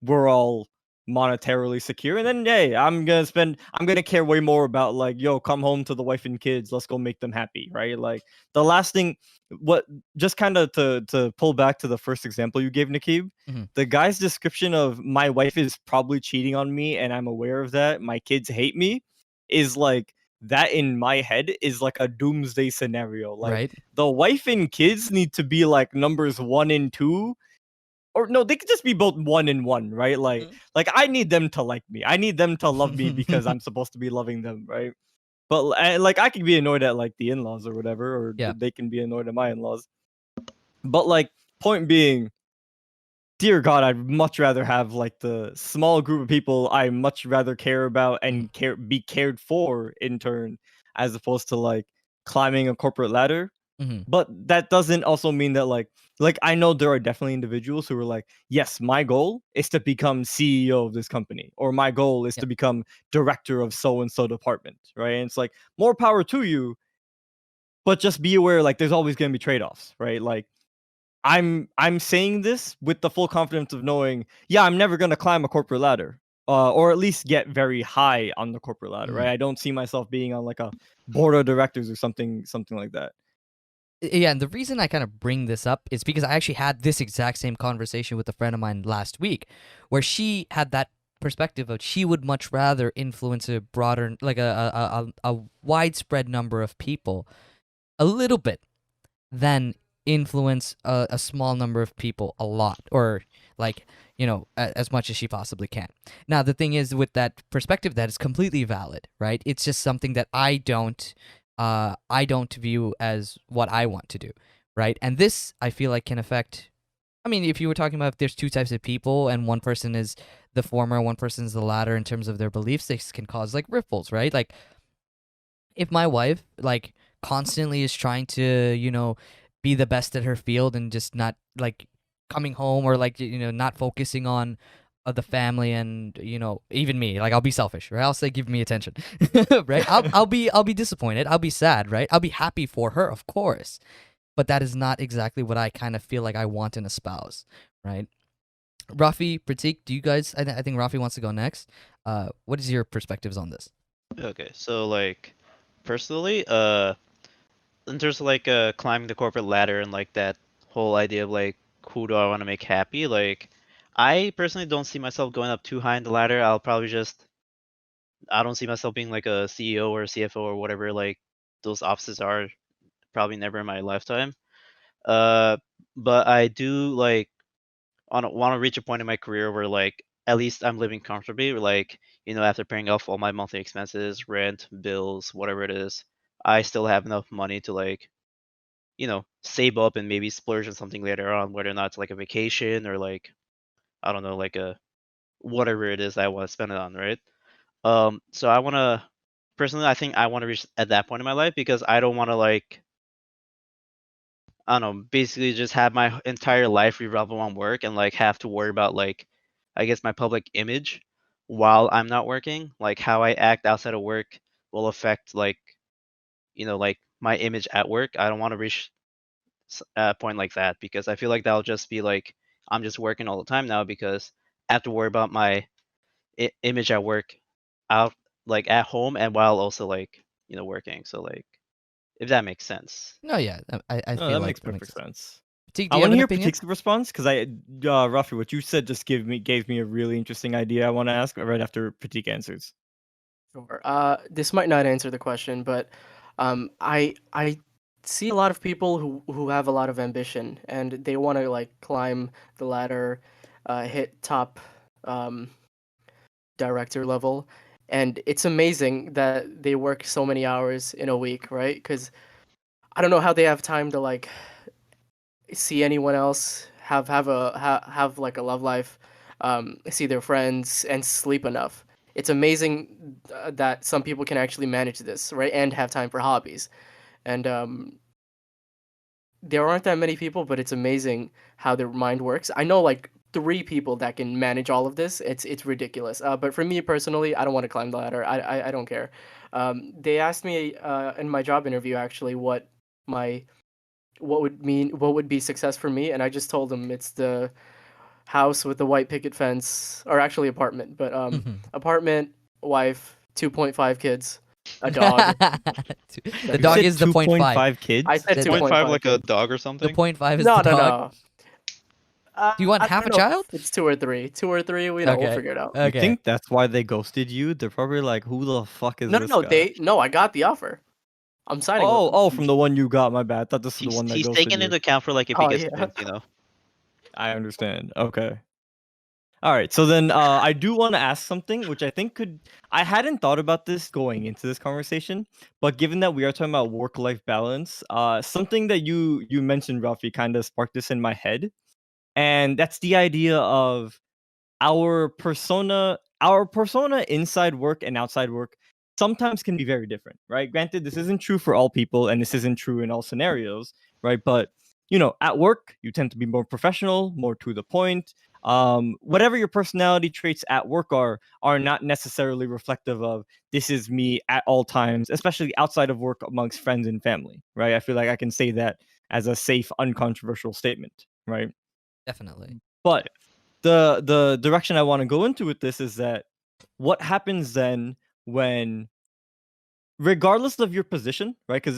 we're all monetarily secure, and then hey, I'm gonna care way more about like, yo, come home to the wife and kids, let's go make them happy, right? Like the last thing, what just kind of to pull back to the first example you gave, Nikib, Mhm. the guy's description of my wife is probably cheating on me and I'm aware of that, my kids hate me, is like that in my head is like a doomsday scenario. Like Right? the wife and kids need to be like numbers 1 and 2, or no, they could just be both 1 and 1, right? Like I need them to like me. I need them to love me because I'm supposed to be loving them, right? But like I can be annoyed at like the in-laws or whatever, or Yeah. they can be annoyed at my in-laws. But like point being, dear God, I'd much rather have like the small group of people I much rather care about and be cared for in turn, as opposed to like climbing a corporate ladder. Mhm. But that doesn't also mean that like I know there are definitely individuals who are like, yes, my goal is to become CEO of this company, or my goal is Yep. to become director of so and so department, right? And it's like more power to you, but just be aware like there's always going to be trade-offs, right? Like I'm saying this with the full confidence of knowing, yeah, I'm never gonna climb a corporate ladder, or at least get very high on the corporate ladder, right? Mhm. I don't see myself being on like a board of directors or something like that. Yeah, and the reason I kind of bring this up is because I actually had this exact same conversation with a friend of mine last week, where she had that perspective of she would much rather influence a broader, like a widespread number of people a little bit than influence a small number of people a lot, or like, as much as she possibly can. Now the thing is, with that perspective, that is completely valid, right? It's just something that I don't view as what I want to do, right? And this, I feel like, can affect, I mean, if you were talking about if there's two types of people and one person is the former, one person is the latter in terms of their beliefs, this can cause like ripples, right? Like if my wife like constantly is trying to, be the best at her field and just not like coming home, or like, not focusing on the family, and even me, like I'll be selfish, right? I'll say give me attention. Right? I'll be disappointed, I'll be sad, right? I'll be happy for her, of course, but that is not exactly what I kind of feel like I want in a spouse, right? Rafi, Pratik, do you guys, I think Rafi wants to go next. What is your perspectives on this? Okay, so like personally, in terms of like climbing the corporate ladder and like that whole idea of like who do I want to make happy, like I personally don't see myself going up too high in the ladder. I don't see myself being like a CEO or a CFO or whatever like those offices are, probably never in my lifetime. Uh, but I do like want to reach a point in my career where like at least I'm living comfortably, like after paying off all my monthly expenses, rent, bills, whatever it is, I still have enough money to like save up and maybe splurge on something later on, whether or not it's like a vacation or like I don't know, like a whatever it is that I want to spend it on, right? So I want to personally, I think I want to reach at that point in my life because I don't want to like I don't know, basically just have my entire life revolve around work and like have to worry about like I guess my public image while I'm not working, like how I act outside of work will affect like like my image at work. I don't want to reach a point like that because I feel like that'll just be like I'm just working all the time now because I have to worry about my image at work out like at home and while also like working. So like if that makes sense. No, yeah, I No, feel that like makes that makes perfect sense. sense. Pratik, I do you have want to an hear opinion? Pratik's response because Rafi, what you said just gave me a really interesting idea. I want to ask right after Pratik answers. Sure. This might not answer the question, but I see a lot of people who have a lot of ambition and they want to like climb the ladder, hit top um, director level, and it's amazing that they work so many hours in a week, right? Because I don't know how they have time to like see anyone else, have like a love life, see their friends, and sleep enough. It's amazing that some people can actually manage this, right, and have time for hobbies. And there aren't that many people, but it's amazing how their mind works. I know like three people that can manage all of this. It's ridiculous. But for me personally, I don't want to climb the ladder. I don't care. They asked me in my job interview actually my what would be success for me, and I just told them it's the house with the white picket fence, or actually apartment, but apartment, wife, 2.5 kids, a dog. The You dog said is the 2.5 kids. I said The- 2.5 2.5 like a kids. dog or The something? 0.5 is No, the no, dog. no. Do you want I half a don't know child? if it's two or three. Two or three, we'll Okay. figure it out. You Okay. think that's why they ghosted you? They're probably like, who the fuck is No, no, this no. guy? I got the offer. I'm signing with them. Oh, from the one you got. My bad. I thought this was the one that He's ghosted taken you. into account for like if he Oh gets yeah. twins, you know. I understand. Okay. All right. So then I do want to ask something, which I think I hadn't thought about this going into this conversation, but given that we are talking about work-life balance, something that you mentioned, Rafi, kind of sparked this in my head, and that's the idea of our persona inside work and outside work sometimes can be very different, right? Granted, this isn't true for all people and this isn't true in all scenarios, right? But at work you tend to be more professional, more to the point. Whatever your personality traits at work are not necessarily reflective of this is me at all times, especially outside of work amongst friends and family, right? I feel like I can say that as a safe, uncontroversial statement, right? Definitely. But the direction I want to go into with this is that what happens then when, regardless of your position, right? Because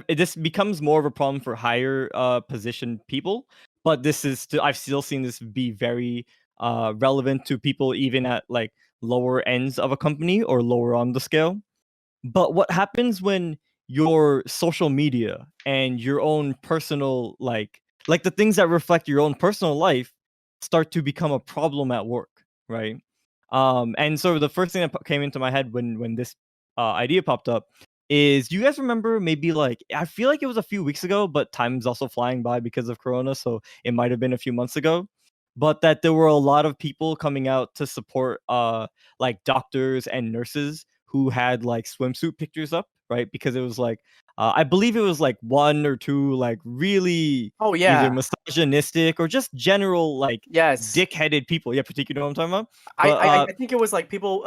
this becomes more of a problem for higher position people, but I've still seen this be very relevant to people even at like lower ends of a company or lower on the scale. But what happens when your social media and your own personal like the things that reflect your own personal life start to become a problem at work, right? And so the first thing that came into my head when this idea popped up is, do you guys remember, maybe like, I feel like it was a few weeks ago, but time's also flying by because of Corona, so it might have been a few months ago, but that there were a lot of people coming out to support like doctors and nurses who had like swimsuit pictures up, right? Because it was like I believe it was like one or two like really Oh either yeah. misogynistic or just general like Yes. dick-headed people. Yeah, particularly what I'm talking about. I, But I I think it was like people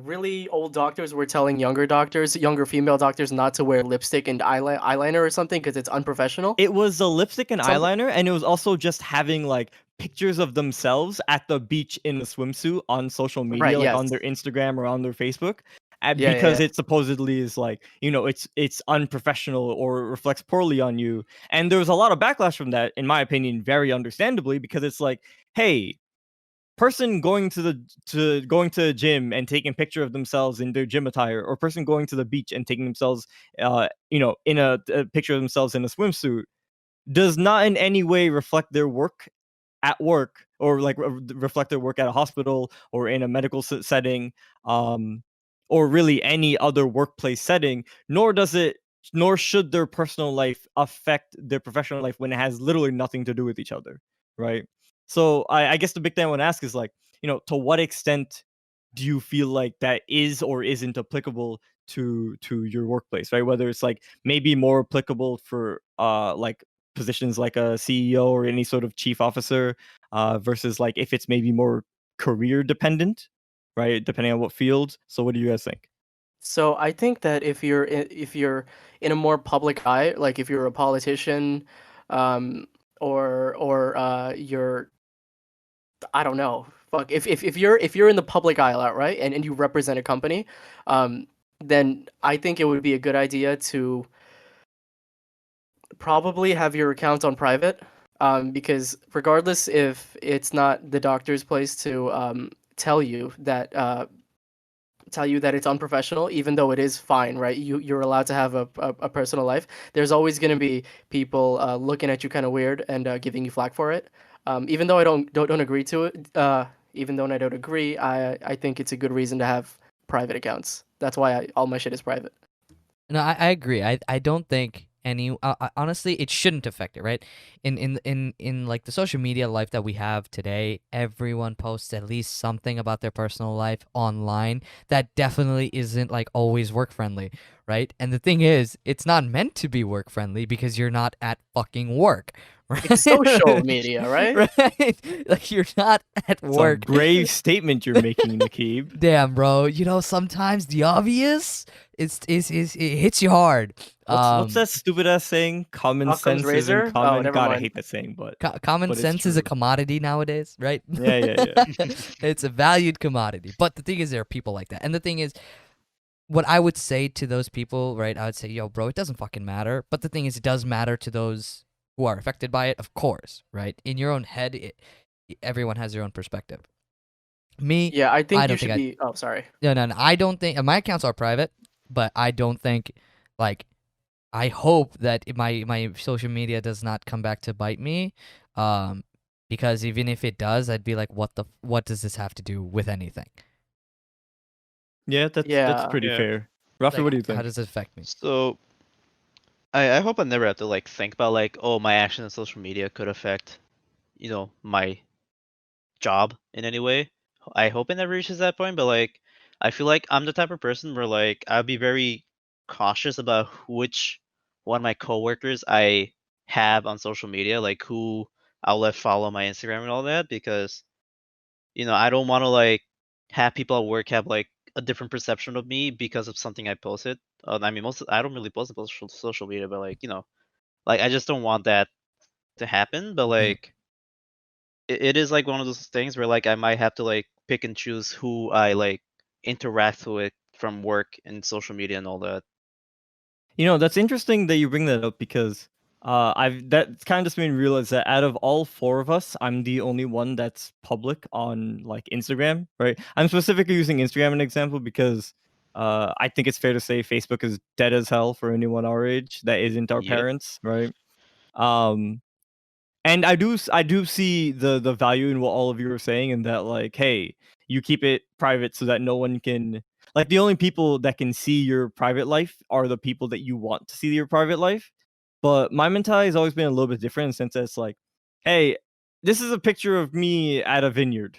really old doctors were telling younger female doctors not to wear lipstick and eyeliner or something because it's unprofessional. it was a lipstick and Something. eyeliner, and it was also just having like pictures of themselves at the beach in a swimsuit on social Right. media, like Yes. on their Instagram or on their Facebook, Yeah. Yeah. because Yeah. it supposedly is like, it's unprofessional or reflects poorly on you. And there was a lot of backlash from that, in my opinion, very understandably, because it's like, hey, person going to the gym and taking a picture of themselves in their gym attire, or person going to the beach and taking themselves in a picture of themselves in a swimsuit, does not in any way reflect their work at work, or like reflect their work at a hospital or in a medical setting, um or really any other workplace setting, nor should their personal life affect their professional life when it has literally nothing to do with each other, right? So I guess the big thing I want to ask is like, to what extent do you feel like that is or isn't applicable to your workplace, right? Whether it's like maybe more applicable for like positions like a CEO or any sort of chief officer, versus like if it's maybe more career dependent, right? Depending on what field. So what do you guys think? So I think that if you're in a more public eye, like if you're a politician, um, or you're, I don't know, fuck, if you're in the public eye a lot, right, and you represent a company, um, then I think it would be a good idea to probably have your account on private, because regardless if it's not the doctor's place to tell you that tell you that it's unprofessional, even though it is fine, right? You're allowed to have a personal life. There's always going to be people looking at you kind of weird and giving you flack for it. Even though I don't agree to it, even though I don't agree, I think it's a good reason to have private accounts. That's why all my shit is private. No, I agree. I don't think honestly it shouldn't affect it, right? In like the social media life that we have today, everyone posts at least something about their personal life online that definitely isn't like always work friendly, right? And the thing is, it's not meant to be work friendly because you're not at fucking work. Right? It's social media, right? Right? Like you're not at It's a work. grave statement you're making, Nakib. Damn, bro. You know, sometimes the obvious it hits you hard. What's that stupid ass saying? Common Occam's sense razor? isn't Oh, common. never God, I mind. hate that saying, but Common but it's sense is a true. commodity nowadays, right? Yeah. It's a valued commodity. But the thing is, there are people like that. And the thing is, what I would say to those people, right? I would say, yo, bro, it doesn't fucking matter. But the thing is, it does matter to those who are affected by it, of course, right? In your own head, everyone has their own perspective. Me, Yeah, I think I you don't should think be. Oh, sorry. no, I don't think my accounts are private, but I don't think like I hope that my social media does not come back to bite me, because even if it does, I'd be like, what does this have to do with anything? Yeah, that's Yeah. pretty Yeah. fair. Rafi, Like, what do you how think? does it affect me? So I hope I never have to like think about like, oh, my action on social media could affect, my job in any way. I hope it never reaches that point, but like I feel like I'm the type of person where like I'll be very cautious about which one of my coworkers I have on social media, like who I'll let follow my Instagram and all that, because I don't want to like have people at work have like a different perception of me because of something I posted. I mean, I don't really post about social media, but like like I just don't want that to happen. But like it is like one of those things where like I might have to like pick and choose who I like interact with from work and social media and all that. That's interesting that you bring that up because that kind of just made me realize that out of all four of us, I'm the only one that's public on like Instagram, right? I'm specifically using Instagram as an example because I think it's fair to say Facebook is dead as hell for anyone our age that isn't our Yep. parents, right? Um, and I do see the value in what all of you are saying, and that like, hey, you keep it private so that no one can, like, the only people that can see your private life are the people that you want to see your private life. But my mentality has always been a little bit different in the sense that it's like, hey, this is a picture of me at a vineyard.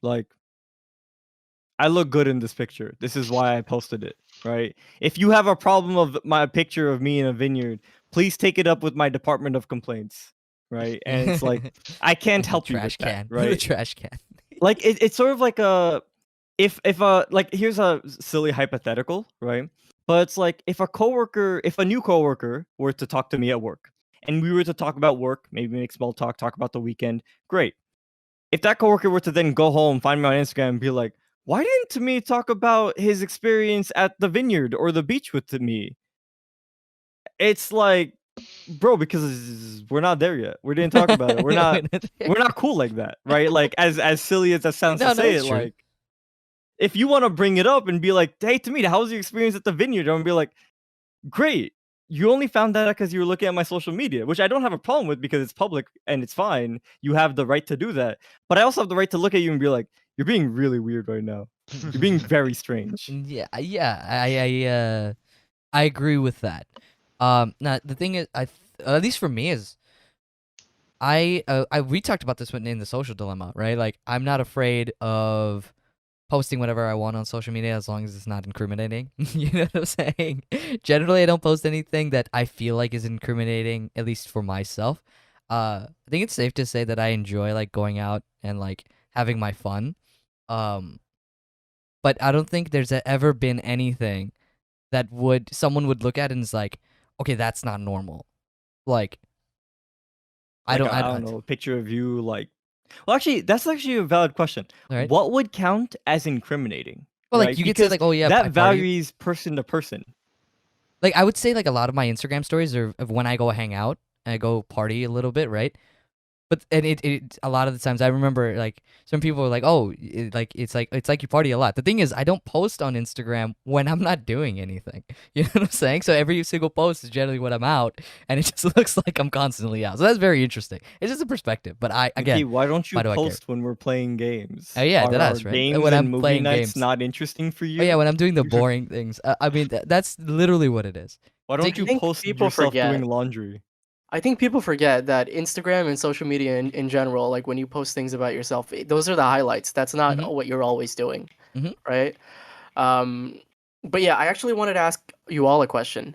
Like, I look good in this picture. This is why I posted it, right? If you have a problem of my picture of me in a vineyard, please take it up with my department of complaints, right? And it's like, I can't The help you trash with that, can. The right? trash can. Like it's sort of like a, if like, here's a silly hypothetical, right? But it's like, if a new coworker were to talk to me at work and we were to talk about work, maybe make small talk about the weekend, great. If that coworker were to then go home, find me on Instagram, and be like, "Why didn't Tami talk about his experience at the vineyard or the beach with me?" It's like, bro, because we're not there yet. We didn't talk about it. We're not cool like that, right? Like, as silly as that sounds to No, say it's it, true. like, if you want to bring it up and be like, "Hey, Tami, how was your experience at the vineyard?" I'm gonna be like, "Great. You only found that out because you were looking at my social media," which I don't have a problem with because it's public and it's fine. You have the right to do that. But I also have the right to look at you and be like, "You're being really weird right now. You're being very strange." Yeah. I agree with that. Now the thing is, at least for me is we talked about this in the social dilemma, right? Like I'm not afraid of posting whatever I want on social media as long as it's not incriminating. You know what I'm saying? Generally, I don't post anything that I feel like is incriminating, at least for myself. I think it's safe to say that I enjoy like going out and like having my fun. Um, but I don't think there's ever been anything that someone would look at and is like, okay, that's not normal. Like I Like, don't, I don't know, a picture of you, like, well, actually, that's actually a valid question. all right. What would count as incriminating, Well, like right? you could say Because like, oh yeah, I that party. varies person to person. Like I would say like a lot of my Instagram stories are of when I go hang out and I go party a little bit, right? But it a lot of the times I remember like some people are like, oh, it's like you party a lot. The thing is, I don't post on Instagram when I'm not doing anything. You know what I'm saying? So every single post is generally when I'm out, and it just looks like I'm constantly out. So that's very interesting. It's just a perspective. But Okay, again, why don't you why do I care? post when we're playing games? Oh yeah, Are that's right. games When and I'm movie playing nights games. not interesting for you? Oh yeah, when I'm doing the boring things. I mean, that's literally what it is. Why don't you think post people yourself doing forget. laundry? I think people forget that Instagram and social media in general, like when you post things about yourself, those are the highlights. That's not Mhm. what you're always doing, Mhm. right? Um, but yeah, I actually wanted to ask you all a question.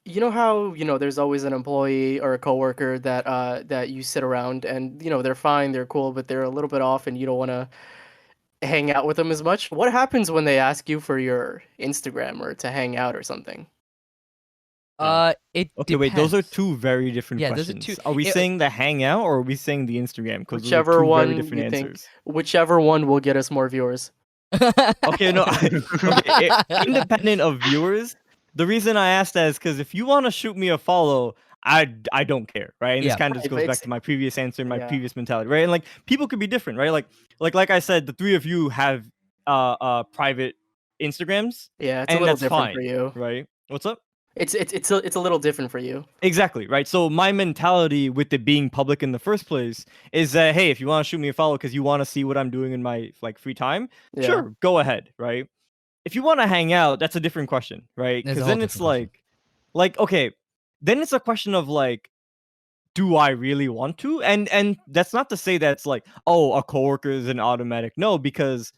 You know how, there's always an employee or a coworker that you sit around and, they're fine, they're cool, but they're a little bit off and you don't want to hang out with them as much. What happens when they ask you for your Instagram or to hang out or something? It Okay, wait, those are depends. two very different Yeah, those are two. questions. Are we saying the hangout or are we saying the Instagram? Because those are Whichever two very one different you think, answers. whichever one will get us more viewers. Okay, no, okay, independent of viewers, the reason I asked that is because if you want to shoot me a follow, I don't care, right? And this Yeah. kind of just Right, goes but back to my previous answer and my yeah. previous mentality, right? And like people could be different, right? Like I said, the three of you have private Instagrams, Yeah, it's a and little that's different for fine, you. right? What's up? It's a little different for you. Exactly, right? So my mentality with it being public in the first place is that hey, if you want to shoot me a follow because you want to see what I'm doing in my like free time, Yeah. sure, go ahead, right? If you want to hang out, that's a different question, right? There's a Because whole then it's different question. like okay, then it's a question of like, do I really want to? And that's not to say that it's like, oh, a coworker is an automatic no, because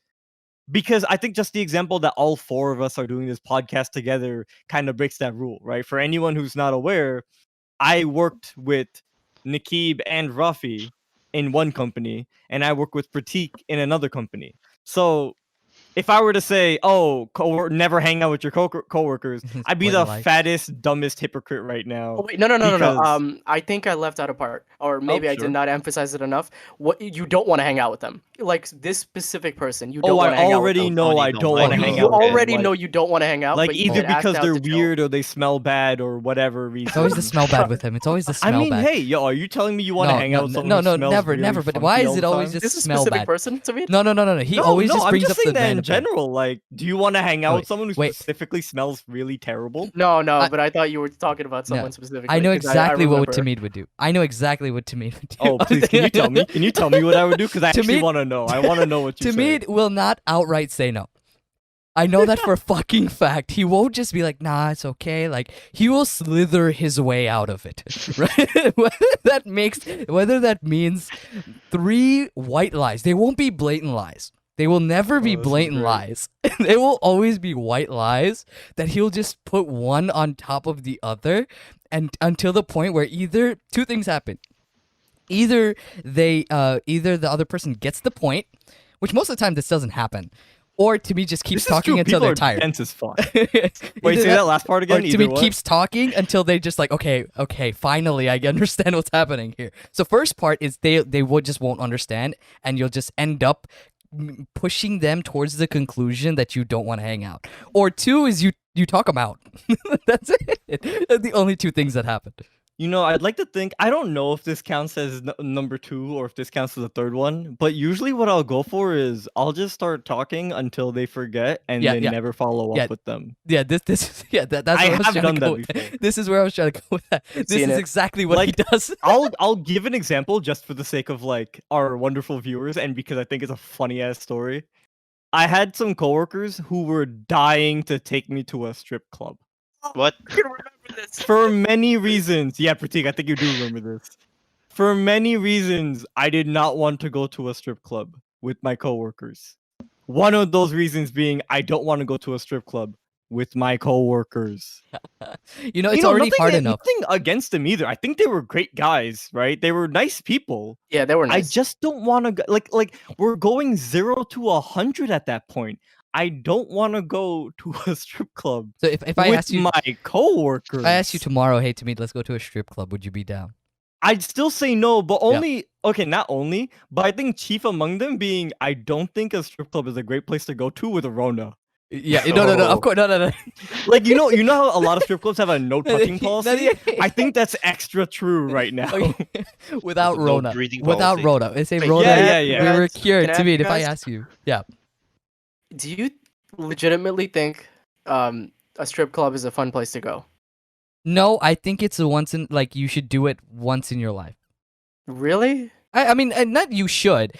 I think just the example that all four of us are doing this podcast together kind of breaks that rule, right? For anyone who's not aware, I worked with Nikib and Rafi in one company, and I work with Pratik in another company. So if I were to say, "Oh, never hang out with your coworkers," It's I'd be blatant the lie. fattest, dumbest hypocrite right Oh now. wait, no. Because I think I left out a part, or oh, maybe I did sure. not emphasize it enough. What you don't want to hang out with them, like this specific person, you Oh, don't I want to hang out with already them. know Funny, I don't don't like want to You hang you out with them. already know you don't want to hang out, Like but you either get asked because out they're to chill. weird or they smell bad or whatever It's always the reason. smell bad with him. It's always the I smell mean, bad. hey, yo, are you telling me you want to hang out with someone who smells never, really never. But funky why is all it the always time? just This smell specific bad? person to me? No. He No, always no, just I'm brings just up saying the that in random thing. general. Like, do you want to hang out Oh, with someone who wait. specifically smells really terrible? No, I, but I thought you were talking about no, someone specifically. I know 'Cause I exactly what remember. Tamid would do. I know exactly what Tamid would do. Oh, please, can you tell me? Can you tell me what I would do? Because I actually Tamid, want to know. I want to know what you say. Tamid will not outright say no. I know that for a fucking fact. He won't just be like, nah, it's okay. Like, he will slither his way out of it. Right? Whether that means 3 white lies. They won't be blatant lies. They will never be Oh, this is blatant great. lies. They will always be white lies that he'll just put one on top of the other, and until the point where either two things happen. Either either the other person gets the point, which most of the time this doesn't happen, or Timmy just keeps This is talking true. until People they're are tired. dense as fuck. Either Wait, say that last part or again. Either Timmy what? keeps talking until they just like, okay, finally I understand what's happening here. So first part is they would just won't understand, and you'll just end up pushing them towards the conclusion that you don't want to hang out. Or 2 is you talk them out. That's it. That's the only 2 things that happen. You know, I'd like to think, I don't know if this counts as number 2 or if this counts as the third one, but usually what I'll go for is I'll just start talking until they forget and Yeah, then yeah. never follow Yeah. up with them. Yeah, that's I what I was have trying done to that go with. before. This is where I was trying to go with that. I've This seen is it. exactly what he does. I'll give an example just for the sake of like our wonderful viewers and because I think it's a funny ass story. I had some coworkers who were dying to take me to a strip club. What? I can remember this. For many reasons. Yeah, Pratik, I think you do remember this. For many reasons, I did not want to go to a strip club with my coworkers. One of those reasons being I don't want to go to a strip club with my coworkers. You know, it's already hard enough. Nothing against them either. I think they were great guys, right? They were nice people. Yeah, they were I nice. just don't want to go, like we're going 0 to 100 at that point. I don't want to go to a strip club So if I with asked you, my coworkers. if I asked you tomorrow, hey, Tamid, let's go to a strip club. Would you be down? I'd still say no, but Yeah. only okay, not only, but I think chief among them being I don't think a strip club is a great place to go to with a Rona. Yeah, no, of Oh. course, no. Like you know how a lot of strip clubs have a no touching No, policy. yeah. I think that's extra true right now. Okay. Without There's a no Rona. breathing Without policy. Rona. They say Wait, Rona. yeah. We were Can cured. I To ask me, you if I guys? ask you, yeah. Do you legitimately think a strip club is a fun place to go? No, I think it's a once in like you should do it once in your life. Really? I mean, and not you should.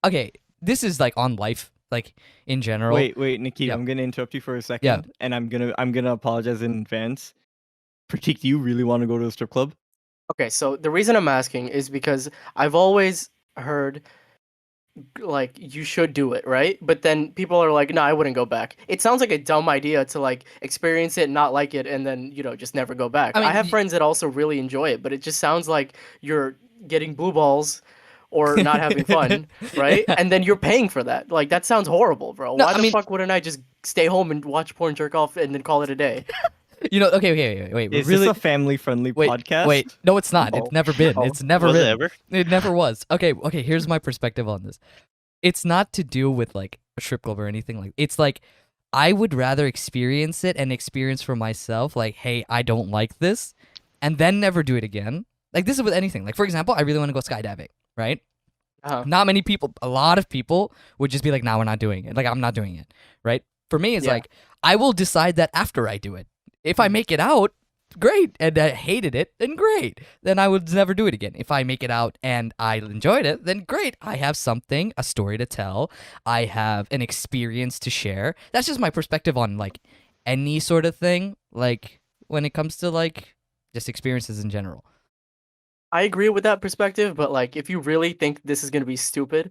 Okay, this is like on life, like in general. Wait, Nikki, Yeah. I'm gonna interrupt you for a second, Yeah. and I'm gonna apologize in advance. Pratik, do you really want to go to a strip club? Okay, so the reason I'm asking is because I've always heard like you should do it, right? But then people are like, "No, I wouldn't go back." It sounds like a dumb idea to like experience it, not like it, and then just never go back. I I mean, have friends that also really enjoy it, but it just sounds like you're getting blue balls or not having fun, right? Yeah. And then you're paying for that. Like that sounds horrible, bro. No, Why I the mean- fuck wouldn't I just stay home and watch porn, jerk off, and then call it a day? Okay, wait. Is really? this a family-friendly podcast? Wait. No, it's not. No. It's never been. No. It's never Was it been. ever? It never was. Okay. Here's my perspective on this. It's not to do with like a strip club or anything like. It's like I would rather experience it and experience for myself. Like, hey, I don't like this, and then never do it again. Like this is with anything. Like for example, I really want to go skydiving. Right? Uh-huh. Not many people. A lot of people would just be like, "No, we're not doing it." Like I'm not doing it. Right? For me, it's Yeah. like I will decide that after I do it. If I make it out, great, and I hated it, then great. Then I would never do it again. If I make it out and I enjoyed it, then great. I have something, a story to tell. I have an experience to share. That's just my perspective on like any sort of thing. Like when it comes to like just experiences in general. I agree with that perspective, but like if you really think this is gonna be stupid,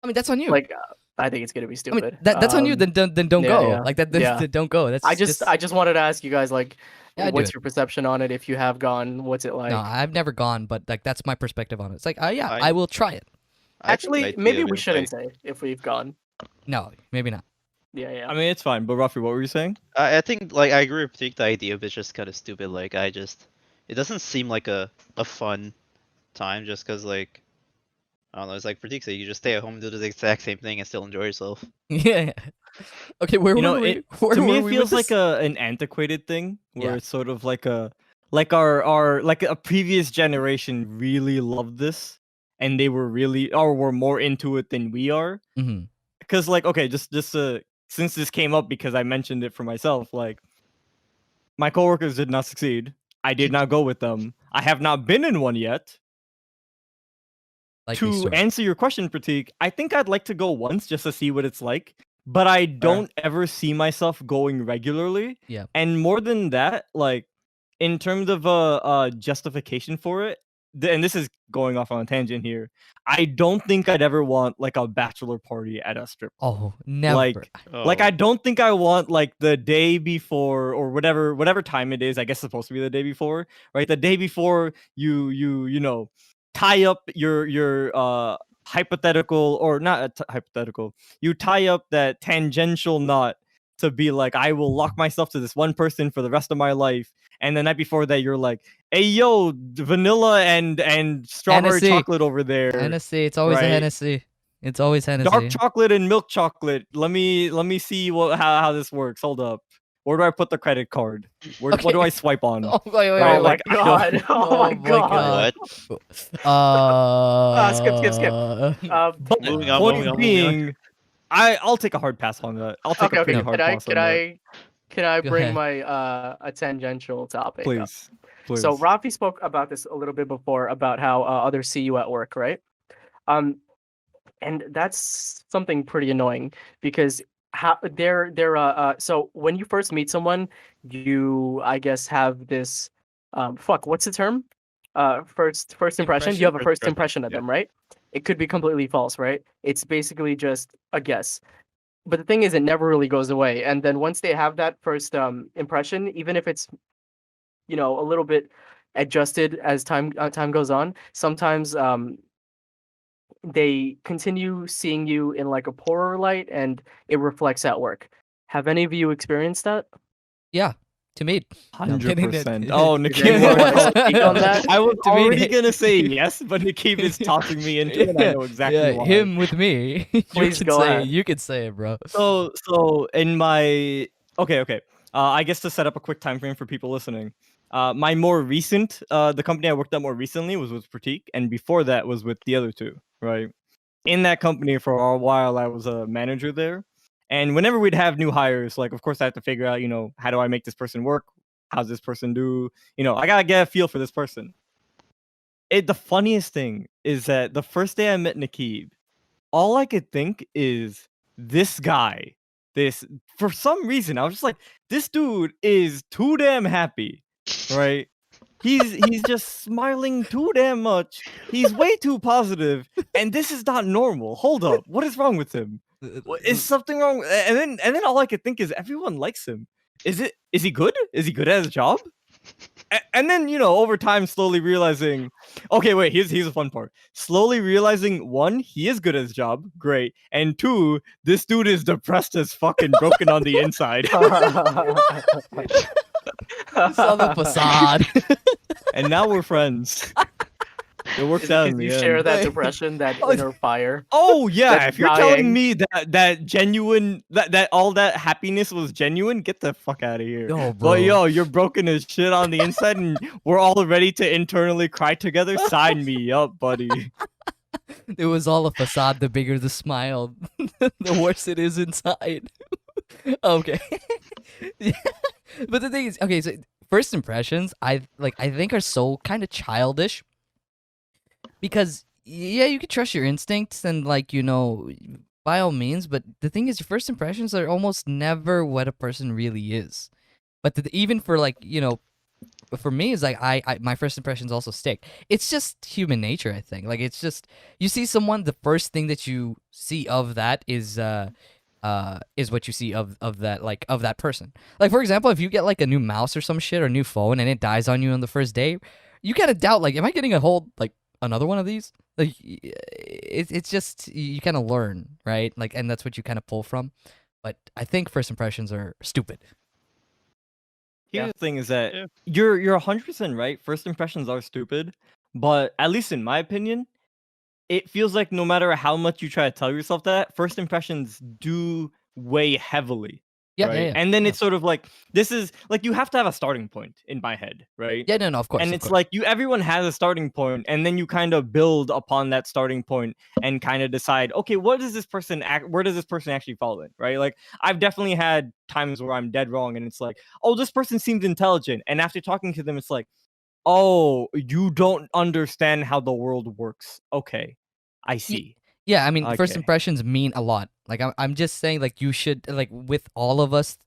I mean, that's on you. like I think it's gonna be I stupid. mean, that's on you. Then don't yeah, go. yeah, Like that. yeah. Then don't go. That's I just wanted to ask you guys like, Yeah, I'd do what's it. your perception on it? If you have gone, what's it like? No, I've never gone, but like that's my perspective on it. It's like, yeah, I- I will try it. I think Actually, I'd be maybe a we bit shouldn't like- say if we've gone. No, maybe not. Yeah. I mean, it's fine. But Rafi, what were you saying? I think like I agree with Pratik, the idea of it's just kind of stupid. Like it doesn't seem like a fun time just because like I don't know. It's like Pratik said, you just stay at home and do the exact same thing and still enjoy yourself. Yeah. Okay, where You know, were we? it, Where to me, were it we feels with like this? an antiquated thing where Yeah. it's sort of like our like a previous generation really loved this, and they were really or were more into it than we are. Mhm. Because like, okay, just since this came up because I mentioned it for myself, like my coworkers did not succeed. I did not go with them. I have not been in one yet. Likely To story. answer your question, Pratik, I think I'd like to go once just to see what it's like, but I don't ever see myself going regularly. Yeah. And more than that, like in terms of justification for it, and this is going off on a tangent here, I don't think I'd ever want like a bachelor party at a strip club. Oh, never. Like Oh. I don't think I want like the day before or whatever time it is. I guess it's supposed to be the day before, right? The day before you know tie up your hypothetical or not hypothetical. You tie up that tangential knot to be like I will lock myself to this one person for the rest of my life, and the night before that you're like, hey yo, vanilla and strawberry Hennessy. chocolate over there. Hennessy. It's always a right. Hennessy. It's always Hennessy. Dark chocolate and milk chocolate. Let me see how this works. Hold up. Where do I put the credit card? What do I swipe on? Oh, wait. Right, Oh my like, I don't- god! Oh my god! What? Skip. But Moving on, point moving on. being, I'll take a hard pass on that. I'll take a pretty No. hard Can I pass on that. can I Go bring ahead. my a tangential topic? up? Please. So Rafi spoke about this a little bit before about how others see you at work, right? And that's something pretty annoying because so when you first meet someone, you I guess have this what's the term? First impression. You have a First first impression, impression of yeah. them, right? It could be completely false, right? It's basically just a guess. But the thing is, it never really goes away. And then once they have that first impression, even if it's a little bit adjusted as time goes on, sometimes they continue seeing you in like a poorer light, and it reflects at work. Have any of you experienced that? Yeah. To me, 100%. Oh, Is there anyone want to speak on that? I was To me, already gonna say yes, but Nikib is tossing me into it, and I know exactly why. him with me. Please go ahead. You could say it, bro. So in my okay. I guess to set up a quick time frame for people listening. My more recent, the company I worked at more recently was with Pratik, and before that was with the other two, right? In that company for a while, I was a manager there. And whenever we'd have new hires, like, of course, I have to figure out, how do I make this person work? How's this person do? I gotta get a feel for this person. The funniest thing is that the first day I met Nikib, all I could think is this guy. For some reason, I was just like, this dude is too damn happy, right? He's just smiling too damn much. He's way too positive, and this is not normal. Hold up, what is wrong with him? Is something wrong? And then all I could think is everyone likes him. Is he good? Is he good at his job? And then over time, slowly realizing, okay, wait, here's a fun part. Slowly realizing, one, he is good at his job, great, and two, this dude is depressed as fucking broken on the inside. It's on the facade. And now we're friends. It works out in the You end. share that depression, that inner fire. Oh yeah, That's if you're dying. telling me that genuine that all that happiness was genuine, get the fuck out of here. No, bro. But you're broken as shit on the inside, and we're all ready to internally cry together. Sign me up, buddy. It was all a facade. The bigger the smile, the worse it is inside. Okay. Yeah. But the thing is, okay, so first impressions, I think are so kind of childish. Because yeah, you can trust your instincts and by all means, but the thing is, your first impressions are almost never what a person really is. But even for for me, it's like my first impressions also stick. It's just human nature, I think. Like it's just you see someone, the first thing that you see of that is what you see of that of that person. Like for example, if you get like a new mouse or some shit or a new phone and it dies on you on the first day, you kind of doubt like, am I getting a hold another one of these? Like it's just you kind of learn, right? Like, and that's what you kind of pull from. But I think first impressions are stupid. Here's Yeah. the thing: is that Yeah. you're 100% right. First impressions are stupid, but at least in my opinion, it feels like no matter how much you try to tell yourself that, first impressions do weigh heavily. Yeah, right? yeah, yeah. And then Yeah. it's sort of like this is like you have to have a starting point in my head, right? Yeah, no, of course. And of it's course. like everyone has a starting point, and then you kind of build upon that starting point and kind of decide, okay, where does this person actually fall in, right? Like I've definitely had times where I'm dead wrong, and it's like, oh, this person seems intelligent, and after talking to them, it's like, oh, you don't understand how the world works. Okay, I see. Yeah, I mean, first Okay. impressions mean a lot. Like, I'm just saying, like, you should, like, with all of us,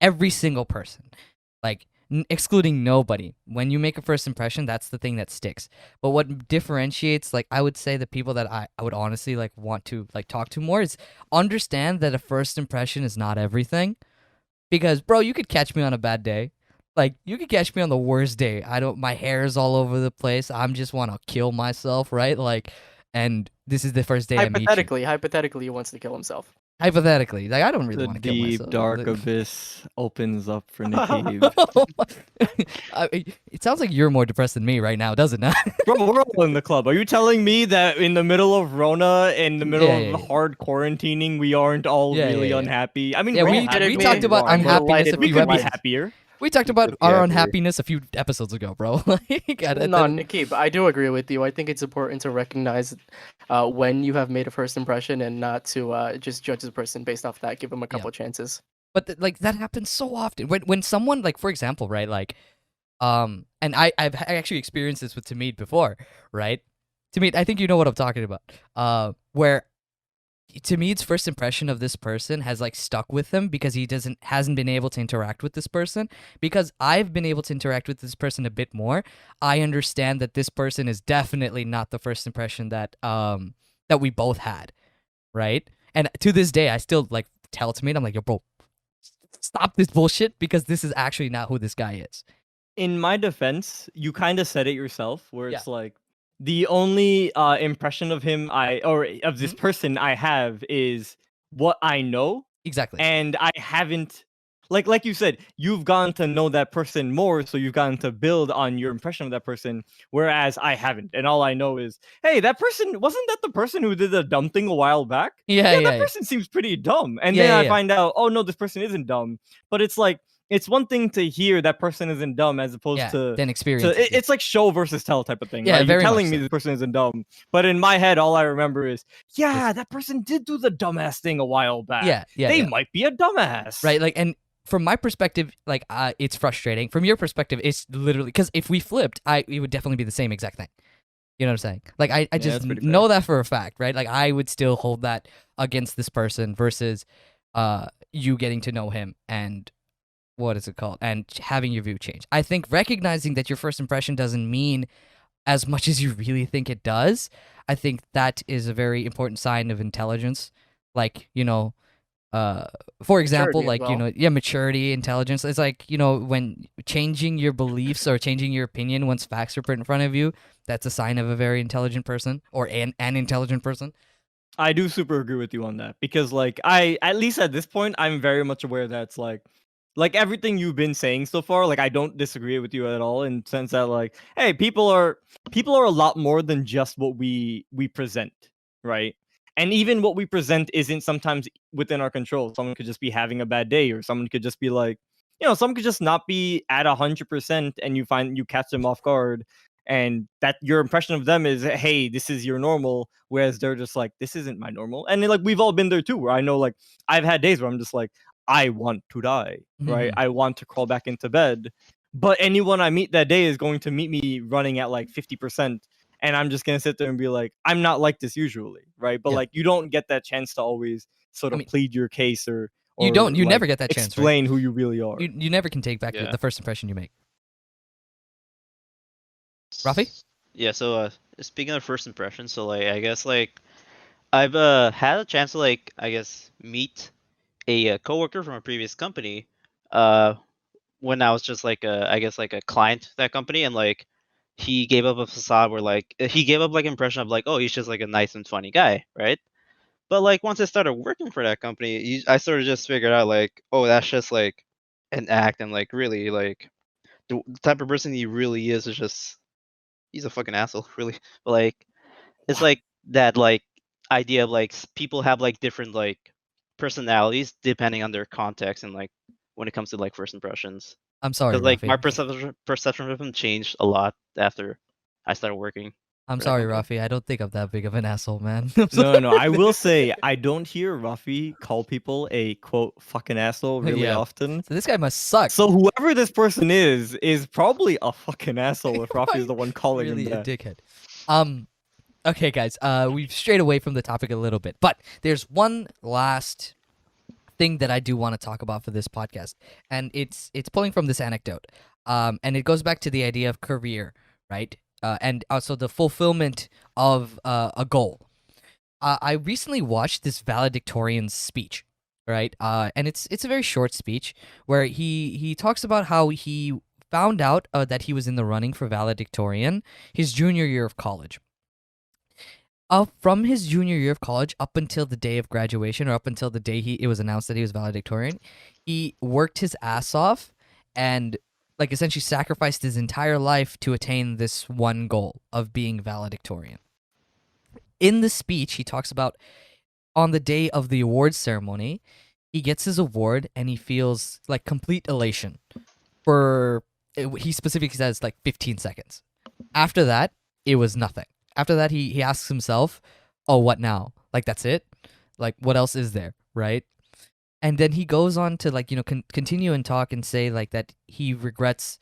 every single person, like, excluding nobody, when you make a first impression, that's the thing that sticks. But what differentiates, like, I would say the people that I would honestly, like, want to, like, talk to more is understand that a first impression is not everything. Because, bro, you could catch me on a bad day. Like, you could catch me on the worst day. My hair is all over the place. I'm just want to kill myself, right? Like, and this is the first day I meet you. Hypothetically, he wants to kill himself. Hypothetically, like I don't really The want to kill deep, myself. dark Like- abyss opens up for Nikib. It sounds like you're more depressed than me right now, does it not? Bro, we're all in the club. Are you telling me that in the middle of Rona, in the middle Yeah, of yeah. hard quarantining, we aren't all Yeah, really yeah, yeah. unhappy? I mean, Yeah, we're we- all happy. we Don't talked get me about wrong, but unhappiness a we few could be episodes. happier. We talked about Okay, our I agree. unhappiness a few episodes ago, bro. Like, No, Nikki, but I do agree with you. I think it's important to recognize when you have made a first impression and not to just judge the person based off that. Give them a couple chances. But like that happens so often when someone, like, for example, right, like and I've actually experienced this with Tamid before, right? Tamid, I think you know what I'm talking about. Where Tamid's first impression of this person has like stuck with him because he hasn't been able to interact with this person. Because I've been able to interact with this person a bit more, I understand that this person is definitely not the first impression that we both had, right? And to this day, I still like tell Tamid, I'm like, yo, bro, stop this bullshit because this is actually not who this guy is. In my defense, you kind of said it yourself, where Yeah. it's like the only impression of him of this Mhm. person I have is what I know, Exactly. and I haven't like you said, you've gotten to know that person more, so you've gotten to build on your impression of that person, whereas I haven't. And all I know is, hey, that person wasn't that the person who did the dumb thing a while back? Yeah, Yeah, yeah, that yeah. person seems pretty dumb. And Yeah, then yeah, I yeah. find out, oh no, this person isn't dumb. But it's like it's one thing to hear that person isn't dumb as opposed Yeah, to then experience it. it's like show versus tell type of thing, Yeah, right? You're very much telling me so. this person isn't dumb, but in my head, all I remember is, yeah, that person did do the dumbass thing a while back. Yeah, yeah, They yeah. might be a dumbass, Right, like, and from my perspective, like, it's frustrating. From your perspective, it's literally because if we flipped, it would definitely be the same exact thing. You know what I'm saying? Like, I Yeah, just that's pretty know fair. that for a fact, right? Like, I would still hold that against this person versus you getting to know him and what is it called? And having your view change. I think recognizing that your first impression doesn't mean as much as you really think it does, I think that is a very important sign of intelligence. Like, uh for example, Maturity as like, well. yeah, maturity, intelligence. It's like, when changing your beliefs or changing your opinion once facts are put in front of you, that's a sign of a very intelligent person or an intelligent person. I do super agree with you on that because, like, I at least at this point, I'm very much aware that it's like everything you've been saying so far. Like, I don't disagree with you at all in the sense that, like, hey, people are a lot more than just what we present, right? And even what we present isn't sometimes within our control. Someone could just be having a bad day, or someone could just be like, someone could just not be at 100%, and you catch them off guard, and that your impression of them is, hey, this is your normal, whereas they're just like, this isn't my normal. And then, like, we've all been there too, where I know, like, I've had days where I'm just like, I want to die, right? Mhm. I want to crawl back into bed, but anyone I meet that day is going to meet me running at like 50%, and I'm just going to sit there and be like, I'm not like this usually, right? But Yeah. like, you don't get that chance to always sort I of mean, plead your case or you like never get that chance, right? explain who you really are. You never can take back Yeah. the first impression you make. Rafi? Yeah, so speaking of first impression, so like I guess like I've had a chance to like I guess meet a coworker from a previous company uh when I was just like I guess like a client to that company, and like he gave up a facade where like he gave up like impression of like, oh, he's just like a nice and funny guy, right? But like once I started working for that company, I sort of just figured out like, oh, that's just like an act, and like really like the type of person he really is just he's a fucking asshole, really. But like it's like that like idea of like people have like different like personalities depending on their context and like when it comes to like first impressions. I'm sorry, Because like my Rafi. perception of him changed a lot after I started working I'm for that sorry, company. Rafi. I don't think I'm that big of an asshole, man. No, I will say I don't hear Ruffy call people a quote fucking asshole really Yeah. often. So this guy must suck. So whoever this person is probably a fucking asshole if Ruffy is the one calling really him a that. dickhead. Okay, guys. We've strayed away from the topic a little bit, but there's one last thing that I do want to talk about for this podcast, and it's pulling from this anecdote. And it goes back to the idea of career, right? And also the fulfillment of a goal. I recently watched this valedictorian's speech, right? And it's a very short speech where he talks about how he found out that he was in the running for valedictorian his junior year of college. From his junior year of college up until the day of graduation, or up until the day it was announced that he was valedictorian, he worked his ass off and like essentially sacrificed his entire life to attain this one goal of being valedictorian. In the speech, he talks about on the day of the awards ceremony, he gets his award and he feels like complete elation for he specifically says like 15 seconds. After that, it was nothing. After that, he asks himself, "Oh, what now? Like that's it? Like what else is there?" Right? And then he goes on to like continue and talk and say like that he regrets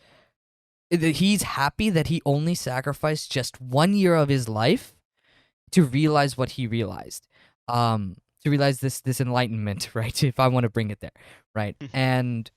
that he's happy that he only sacrificed just 1 year of his life to realize what he realized. To realize this enlightenment, right? If I want to bring it there, right? And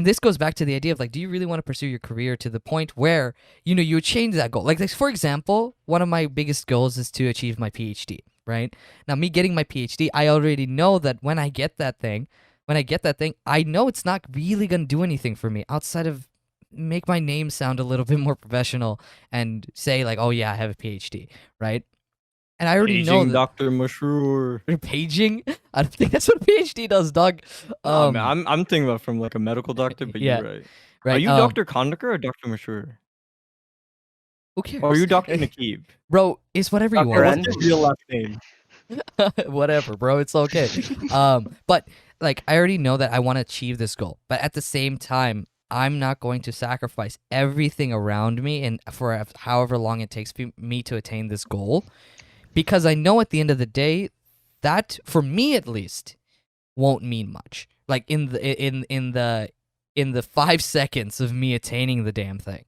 this goes back to the idea of like, do you really want to pursue your career to the point where you change that goal? Like for example, one of my biggest goals is to achieve my PhD. Right now, me getting my PhD, I already know that when I get that thing, I know it's not really gonna do anything for me outside of make my name sound a little bit more professional and say like, oh yeah, I have a PhD, right? And I already know Paging that Dr. Mashroor. you're paging. I don't think that's what a PhD does, dog. Nah, man, I'm thinking about from like a medical doctor, but yeah, you're right. Are right. you Dr. Kondakar or Dr. Mashroor? Who Or are cares? you Dr. Nakib? Bro, it's whatever you Dr. Or want. what's N? your real last name? Whatever, bro. It's okay. But like I already know that I want to achieve this goal, but at the same time, I'm not going to sacrifice everything around me and for however long it takes me to attain this goal, because I know at the end of the day, that for me at least won't mean much. Like in the 5 seconds of me attaining the damn thing,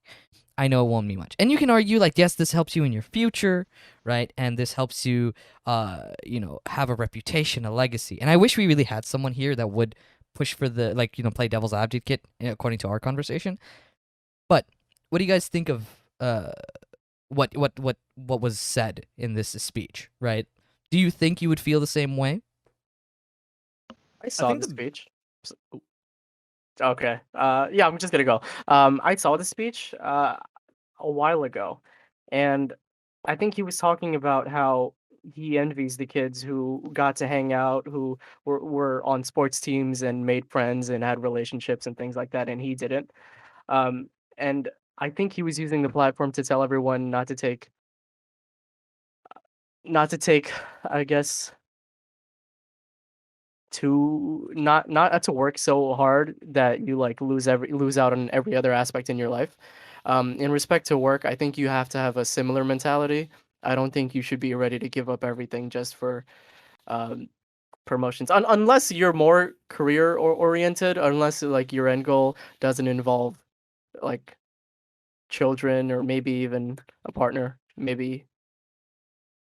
I know it won't mean much. And you can argue like, yes, this helps you in your future, right? And this helps you, have a reputation, a legacy. And I wish we really had someone here that would push for the play devil's advocate according to our conversation. But what do you guys think of what was said in this speech, right? Do you think you would feel the same way? I saw think the the- speech. Okay. Yeah, I'm just gonna go. I saw the speech a while ago, and I think he was talking about how he envies the kids who got to hang out, who were on sports teams and made friends and had relationships and things like that, and he didn't. Um, and I think he was using the platform to tell everyone not to take, I guess, to not to work so hard that you like lose out on every other aspect in your life. In respect to work, I think you have to have a similar mentality. I don't think you should be ready to give up everything just for um, promotions, unless you're more career oriented. Unless like your end goal doesn't involve like children or maybe even a partner, maybe.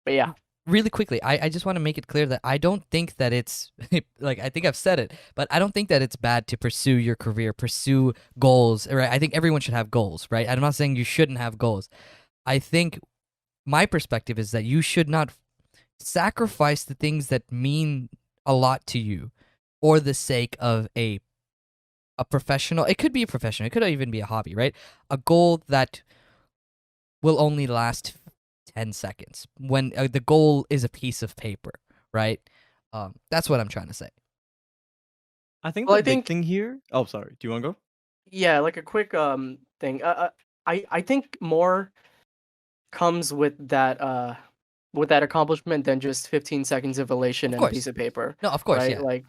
But yeah, Really quickly, I just want to make it clear that I don't think that it's like I think I've said it, but I don't think that it's bad to pursue your career, pursue goals, right? I think everyone should have goals, right? I'm not saying you shouldn't have goals. I think my perspective is that you should not sacrifice the things that mean a lot to you for the sake of a professional. It could be a profession, it could even be a hobby, right? A goal that will only last 10 seconds when the goal is a piece of paper, right? That's what I'm trying to say. I think well, the I big think thing here. Oh, sorry. Do you want to go? yeah, like a quick thing. I think more comes with that accomplishment than just 15 seconds of elation Of and a course. piece of paper, No, of course, right? yeah. Like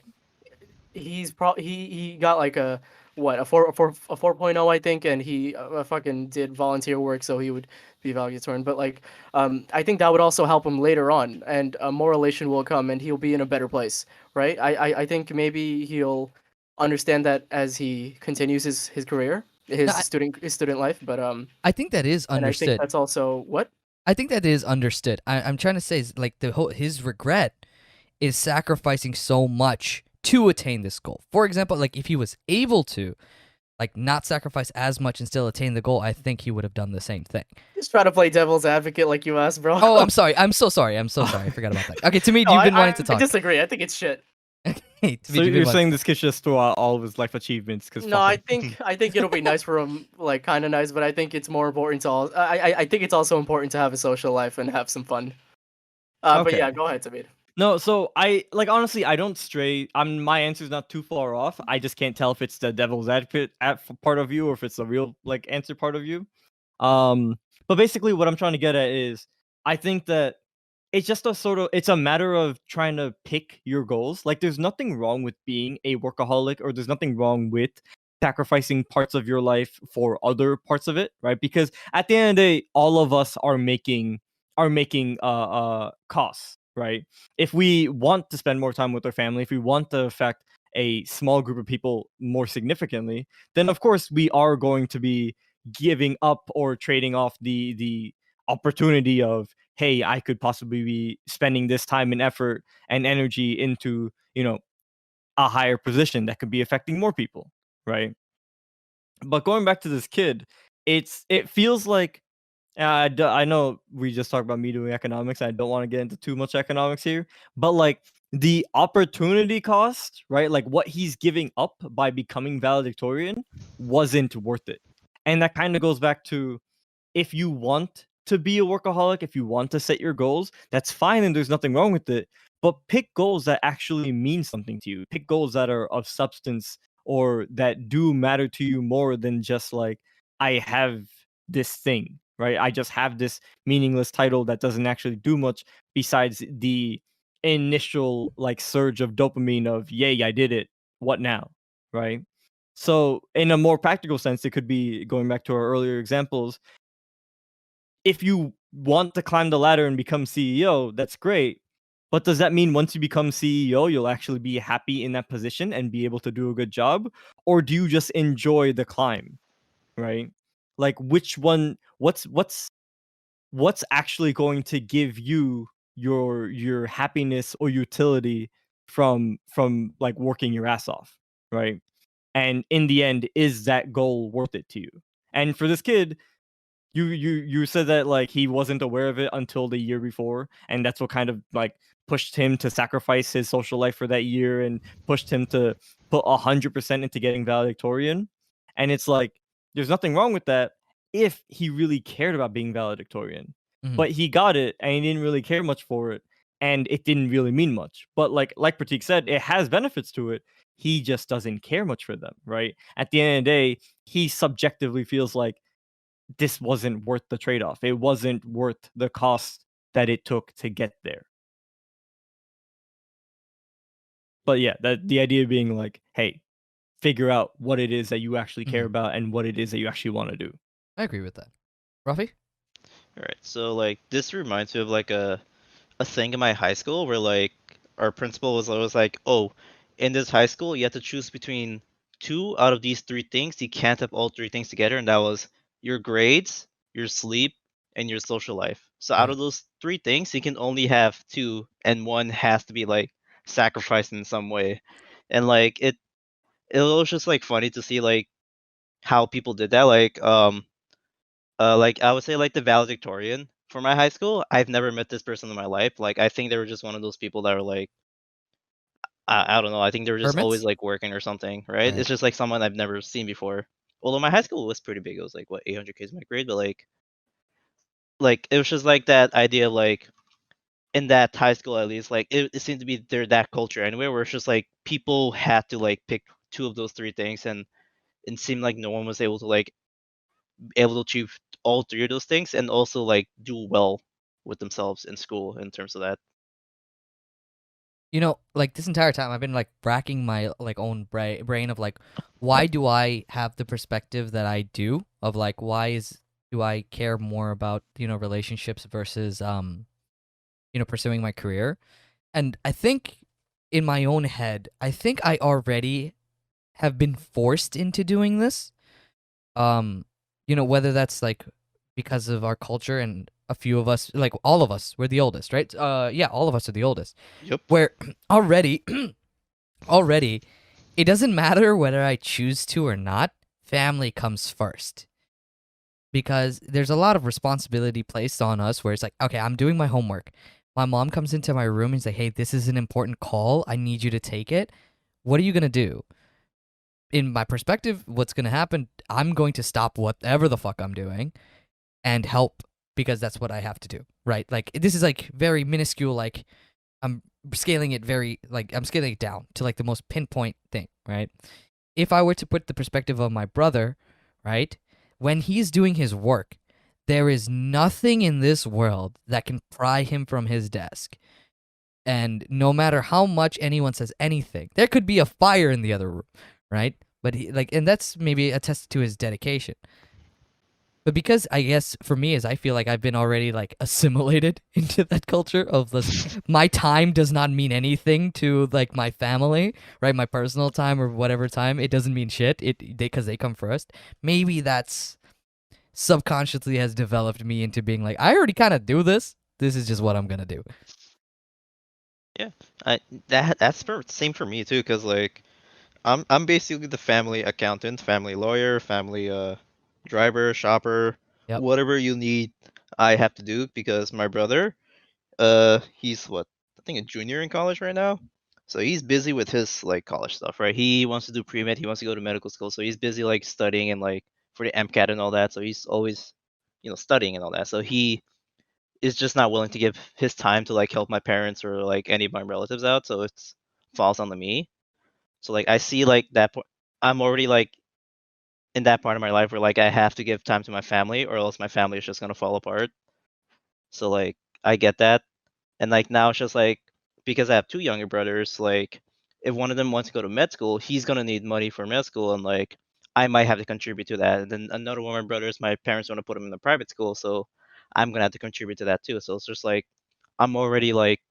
he got like a what a 4.0 I think, and he fucking did volunteer work so he would be valedictorian. But like I think that would also help him later on, and more elation will come, and he'll be in a better place, right? I think maybe he'll understand that as he continues his career, No, his student life. But I think that is and I think understood. that's also what. I think that is understood. I'm trying to say is like his regret is sacrificing so much to attain this goal. For example, like if he was able to like not sacrifice as much and still attain the goal, I think he would have done the same thing. Just try to play devil's advocate like you asked, bro. Oh, I'm sorry. I'm so sorry. I forgot about that. Okay, to me, No, you've been wanting to I talk. disagree. I think it's shit. Hey, to So me, you're saying this kid should just throw out all of his life achievements? Because No, I think it'll be nice for him, like kind of nice. But I think it's more important to all. I think it's also important to have a social life and have some fun. But Okay. yeah, go ahead, Samir. No, so I like honestly, I don't stray. My answer's not too far off. I just can't tell if it's the devil's advocate part of you or if it's the real like answer part of you. But basically, what I'm trying to get at is, I think that it's just it's a matter of trying to pick your goals. Like, there's nothing wrong with being a workaholic, or there's nothing wrong with sacrificing parts of your life for other parts of it, right? Because at the end of the day, all of us are making costs, right? If we want to spend more time with our family, if we want to affect a small group of people more significantly, then of course we are going to be giving up or trading off the opportunity of, hey, I could possibly be spending this time and effort and energy into, a higher position that could be affecting more people, right? But going back to this kid, it feels like, I know we just talked about me doing economics. I don't want to get into too much economics here, but like the opportunity cost, right? Like what he's giving up by becoming valedictorian wasn't worth it. And that kind of goes back to, if you want to be a workaholic, if you want to set your goals, that's fine and there's nothing wrong with it. But pick goals that actually mean something to you. Pick goals that are of substance or that do matter to you more than just like, I have this thing, right? I just have this meaningless title that doesn't actually do much besides the initial like surge of dopamine of, yay, I did it. What now? Right? So, in a more practical sense, it could be going back to our earlier examples. If you want to climb the ladder and become CEO, that's great. But does that mean once you become CEO, you'll actually be happy in that position and be able to do a good job? Or do you just enjoy the climb? Right? Like which one what's actually going to give you your happiness or utility from like working your ass off, right? And in the end, is that goal worth it to you? And for this kid, you said that like he wasn't aware of it until the year before, and that's what kind of like pushed him to sacrifice his social life for that year and pushed him to put 100% into getting valedictorian. And it's like there's nothing wrong with that if he really cared about being valedictorian. Mhm. But he got it and he didn't really care much for it, and it didn't really mean much. But like Pratik said, it has benefits to it. He just doesn't care much for them, right? At the end of the day, he subjectively feels like this wasn't worth the trade-off. It wasn't worth the cost that it took to get there. But yeah, the idea being like, hey, figure out what it is that you actually care about and what it is that you actually want to do. I agree with that. Rafi? All right, so like this reminds me of like a thing in my high school where like our principal was always like, "Oh, in this high school, you have to choose between two out of these three things. You can't have all three things together." And that was your grades, your sleep, and your social life. So out Right. of those three things, you can only have two, and one has to be like sacrificed in some way. And like it was just like funny to see like how people did that. Like I would say like the valedictorian for my high school. I've never met this person in my life. Like I think they were just one of those people that are like I don't know. I think they were just always Hermits? like working or something, right? Right. It's just like someone I've never seen before. Although my high school was pretty big. It was like what 800 kids in my grade, but like it was just like that idea of like in that high school at least, like it seemed to be there that culture anyway, where it's just like people had to like pick two of those three things, and it seemed like no one was able to achieve all three of those things and also like do well with themselves in school in terms of that. You know, like this entire time I've been like racking my like own brain of like why do I have the perspective that I do of like do I care more about, relationships versus pursuing my career? And I think in my own head, I think I already have been forced into doing this. Whether that's like because of our culture and a few of us, like all of us, we're the oldest, right? Yeah, all of us are the oldest. Yep. Where already, already, it doesn't matter whether I choose to or not. Family comes first because there's a lot of responsibility placed on us. Where it's like, okay, I'm doing my homework. My mom comes into my room and say, "Hey, this is an important call. I need you to take it." What are you gonna do? In my perspective, what's gonna happen? I'm going to stop whatever the fuck I'm doing and help because that's what I have to do, right? Like this is like very minuscule. Like I'm scaling it I'm scaling it down to like the most pinpoint thing, right? If I were to put the perspective of my brother, right, when he's doing his work, there is nothing in this world that can pry him from his desk. And no matter how much anyone says anything, there could be a fire in the other room, right? But and that's maybe attested to his dedication. But because I guess for me is I feel like I've been already like assimilated into that culture of this my time does not mean anything to like my family, right? My personal time or whatever time, it doesn't mean shit. Because they come first. Maybe that's subconsciously has developed me into being like I already kind of do this. This is just what I'm going to do. Yeah. Same for me too, cuz like I'm basically the family accountant, family lawyer, family driver, shopper, Yep. whatever you need, I have to do because my brother, he's what I think a junior in college right now, so he's busy with his like college stuff, right? He wants to do pre med, he wants to go to medical school, so he's busy like studying and like for the MCAT and all that. So he's always studying and all that. So he is just not willing to give his time to like help my parents or like any of my relatives out. So it's falls onto me. So like I see like that point. I'm already like in that part of my life where like I have to give time to my family or else my family is just gonna fall apart. So like I get that. And like now it's just like because I have two younger brothers, like if one of them wants to go to med school, he's gonna need money for med school and like I might have to contribute to that. And then another one of my brothers, my parents want to put him in a private school, so I'm gonna have to contribute to that too. So it's just like I'm already like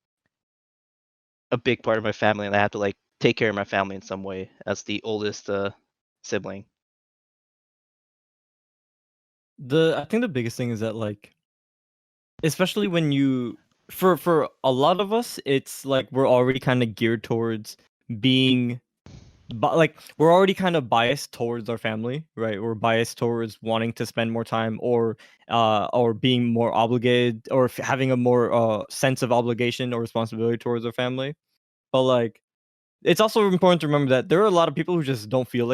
a big part of my family and I have to like take care of my family in some way as the oldest sibling. I think the biggest thing is that like, especially when you for a lot of us, it's like we're already kind of geared towards being, but like we're already kind of biased towards our family, right? We're biased towards wanting to spend more time or being more obligated or having a more sense of obligation or responsibility towards our family. But like it's also important to remember that there are a lot of people who just don't feel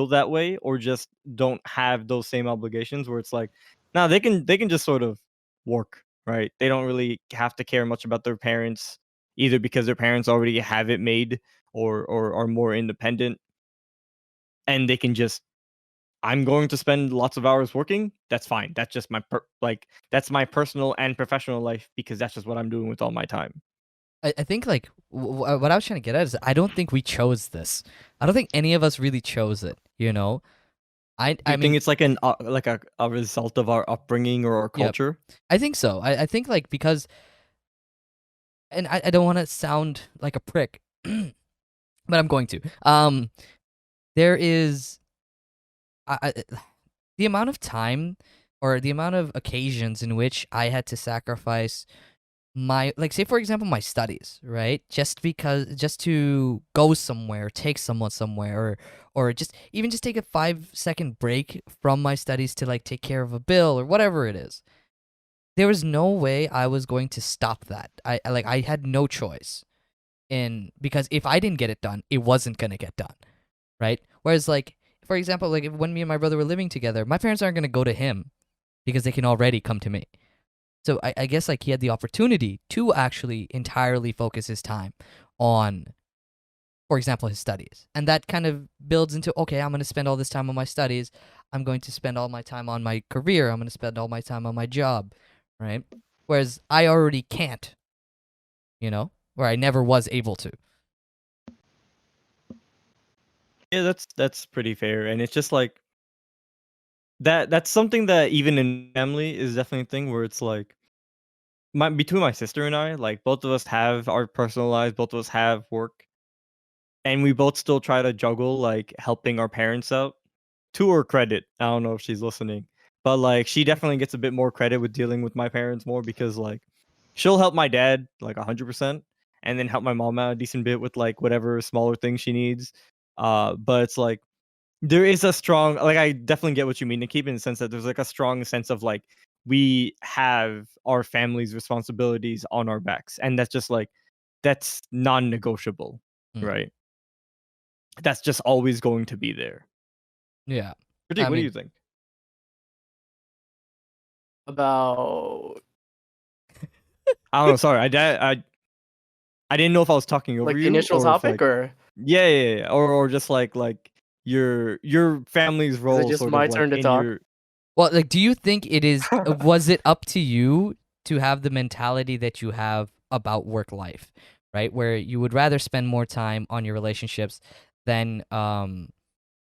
that way or just don't have those same obligations where it's like now they can just sort of work, right? They don't really have to care much about their parents either because their parents already have it made or are more independent and they can just I'm going to spend lots of hours working. That's fine. That's just that's my personal and professional life because that's just what I'm doing with all my time. I think like what I was trying to get at is I don't think we chose this. I don't think any of us really chose it. You know, Do I you mean, think it's like a result of our upbringing or our yeah, culture? I think so. I think like because, and I don't want to sound like a prick, but I'm going to. There is I, the amount of time or the amount of occasions in which I had to sacrifice my, like, say for example my studies, right, just to go somewhere, take someone somewhere, or just even just take a 5-second break from my studies to like take care of a bill or whatever it is. There was no way I was going to stop that. I had no choice, in because if I didn't get it done, it wasn't gonna get done, right? Whereas like, for example, like when me and my brother were living together, my parents aren't gonna go to him because they can already come to me. So I guess like he had the opportunity to actually entirely focus his time on, for example, his studies. And that kind of builds into, okay, I'm going to spend all this time on my studies. I'm going to spend all my time on my career. I'm going to spend all my time on my job, right? Whereas I already can't, where I never was able to. Yeah, that's pretty fair, and it's just like that's something that even in family is definitely a thing where it's like my between my sister and I, like both of us have our personal lives, both of us have work, and we both still try to juggle like helping our parents out. To her credit, I don't know if she's listening, but like she definitely gets a bit more credit with dealing with my parents more because like she'll help my dad like 100% and then help my mom out a decent bit with like whatever smaller things she needs. But it's like there is a strong like I definitely get what you mean to keep in the sense that there's like a strong sense of like we have our family's responsibilities on our backs and that's just like that's non-negotiable, Mm. right? That's just always going to be there. Yeah. Pratik, I what do you mean, think? About I don't know. Sorry, I didn't know if I was talking over like the you initial or if topic, like or yeah, or just like your family's is it role just sort of my like turn to in talk? your well, like, do you think was it up to you to have the mentality that you have about work life, right? Where you would rather spend more time on your relationships than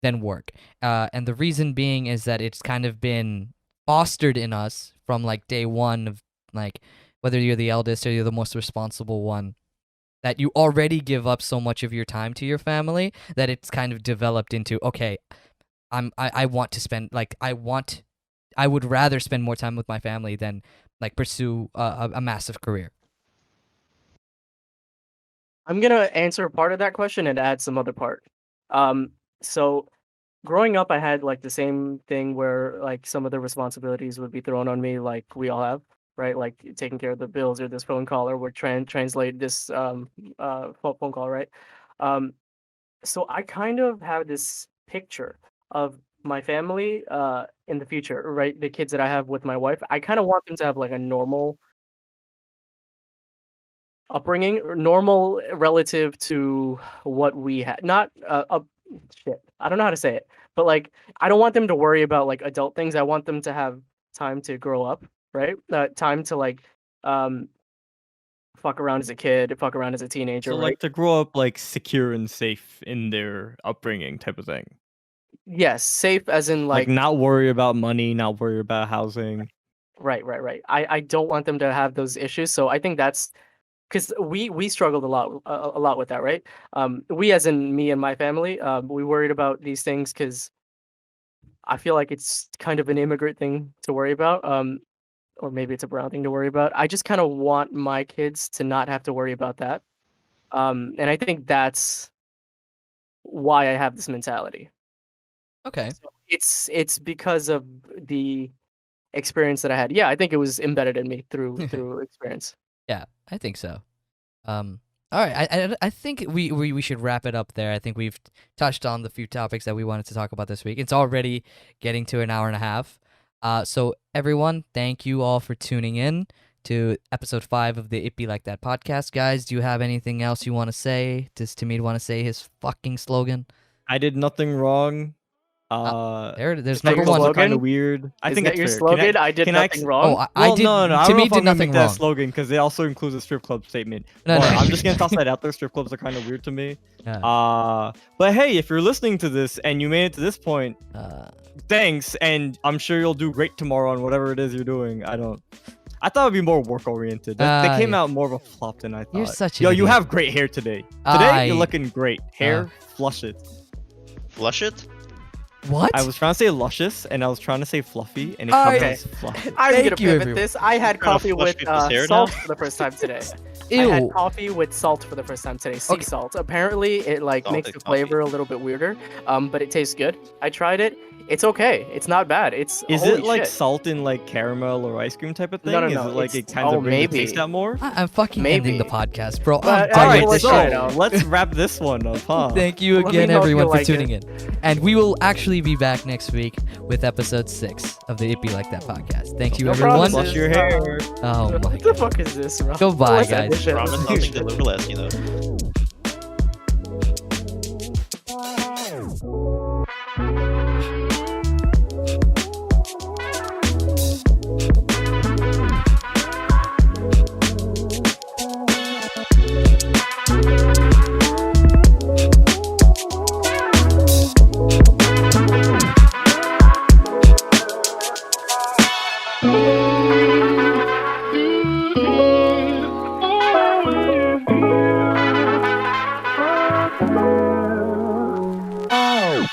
work. And the reason being is that it's kind of been fostered in us from like day one of like whether you're the eldest or you're the most responsible one, that you already give up so much of your time to your family that it's kind of developed into, okay, I want to spend like I would rather spend more time with my family than like pursue a massive career. I'm gonna answer part of that question and add some other part. So growing up, I had like the same thing where like some of the responsibilities would be thrown on me, like we all have, right? Like taking care of the bills or this phone call or would translate this phone call, right? Um, so I kind of have this picture of my family in the future, right? The kids that I have with my wife, I kind of want them to have like a normal upbringing, or normal relative to what we had. Not shit. I don't know how to say it, but like I don't want them to worry about like adult things. I want them to have time to grow up, right? Time to like um fuck around as a kid, fuck around as a teenager, So right? like to grow up like secure and safe in their upbringing type of thing. Yes, safe as in Like like not worry about money, not worry about housing. right. I don't want them to have those issues. So I think that's because we struggled a lot with that, right? We as in me and my family, we worried about these things because I feel like it's kind of an immigrant thing to worry about. Or maybe it's a brown thing to worry about. I just kind of want my kids to not have to worry about that. And I think that's why I have this mentality. Okay. So it's because of the experience that I had. Yeah, I think it was embedded in me through experience. Yeah, I think so. All right. I think we should wrap it up there. I think we've touched on the few topics that we wanted to talk about this week. It's already getting to an hour and a half. So everyone, thank you all for tuning in to episode 5 of the It Be Like That podcast. Guys, do you have anything else you want to say? Does Timid want to say his fucking slogan? I did nothing wrong. There's that number your one. Are kind slogan? of weird. I Is think that it's your fair. slogan? I did can nothing wrong. Oh, I Well, did. no. I don't know Timid if did I'm gonna nothing make that wrong. slogan because it also includes a strip club statement. No, but no. I'm just gonna toss that out there. Strip clubs are kind of weird to me. Yeah. But hey, if you're listening to this and you made it to this point, thanks, and I'm sure you'll do great tomorrow on whatever it is you're doing. I thought it'd be more work oriented. They came out more of a flop than I thought. You're such an Yo, you idiot. have great hair today. Today you're looking great. Hair, Uh. flush it. Flush it? What? I was trying to say luscious and I was trying to say fluffy and it All comes right. as fluffy. I'm Thank gonna you, pivot everyone. this. I had Trying to coffee flush with people's hair salt now? for the first time today. I Ew. had coffee with salt for the first time today. Sea Okay. salt. Apparently, it like makes Salted the flavor a little bit weirder. But it tastes good. I tried it. It's okay. It's not bad. It's Is holy it like shit. salt in like caramel or ice cream type of thing? No, no, Is no, it like it it's- kind oh, of brings the maybe. taste out more? I'm fucking ending the Maybe. podcast, bro. But- I'm done Alright, with this let's try shit. it out. let's wrap this one up, huh? Thank you Let me again, know if you everyone, for like tuning in. And we will actually be back next week with episode 6 of the It Be Like That podcast. Thank you, No everyone. promises. Flush your hair. Oh my What the fuck is this, bro? Goodbye, What's that guys. shit? Promise nothing, deliver less, you know.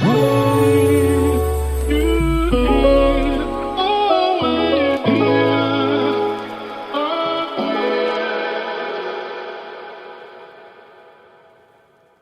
Oh.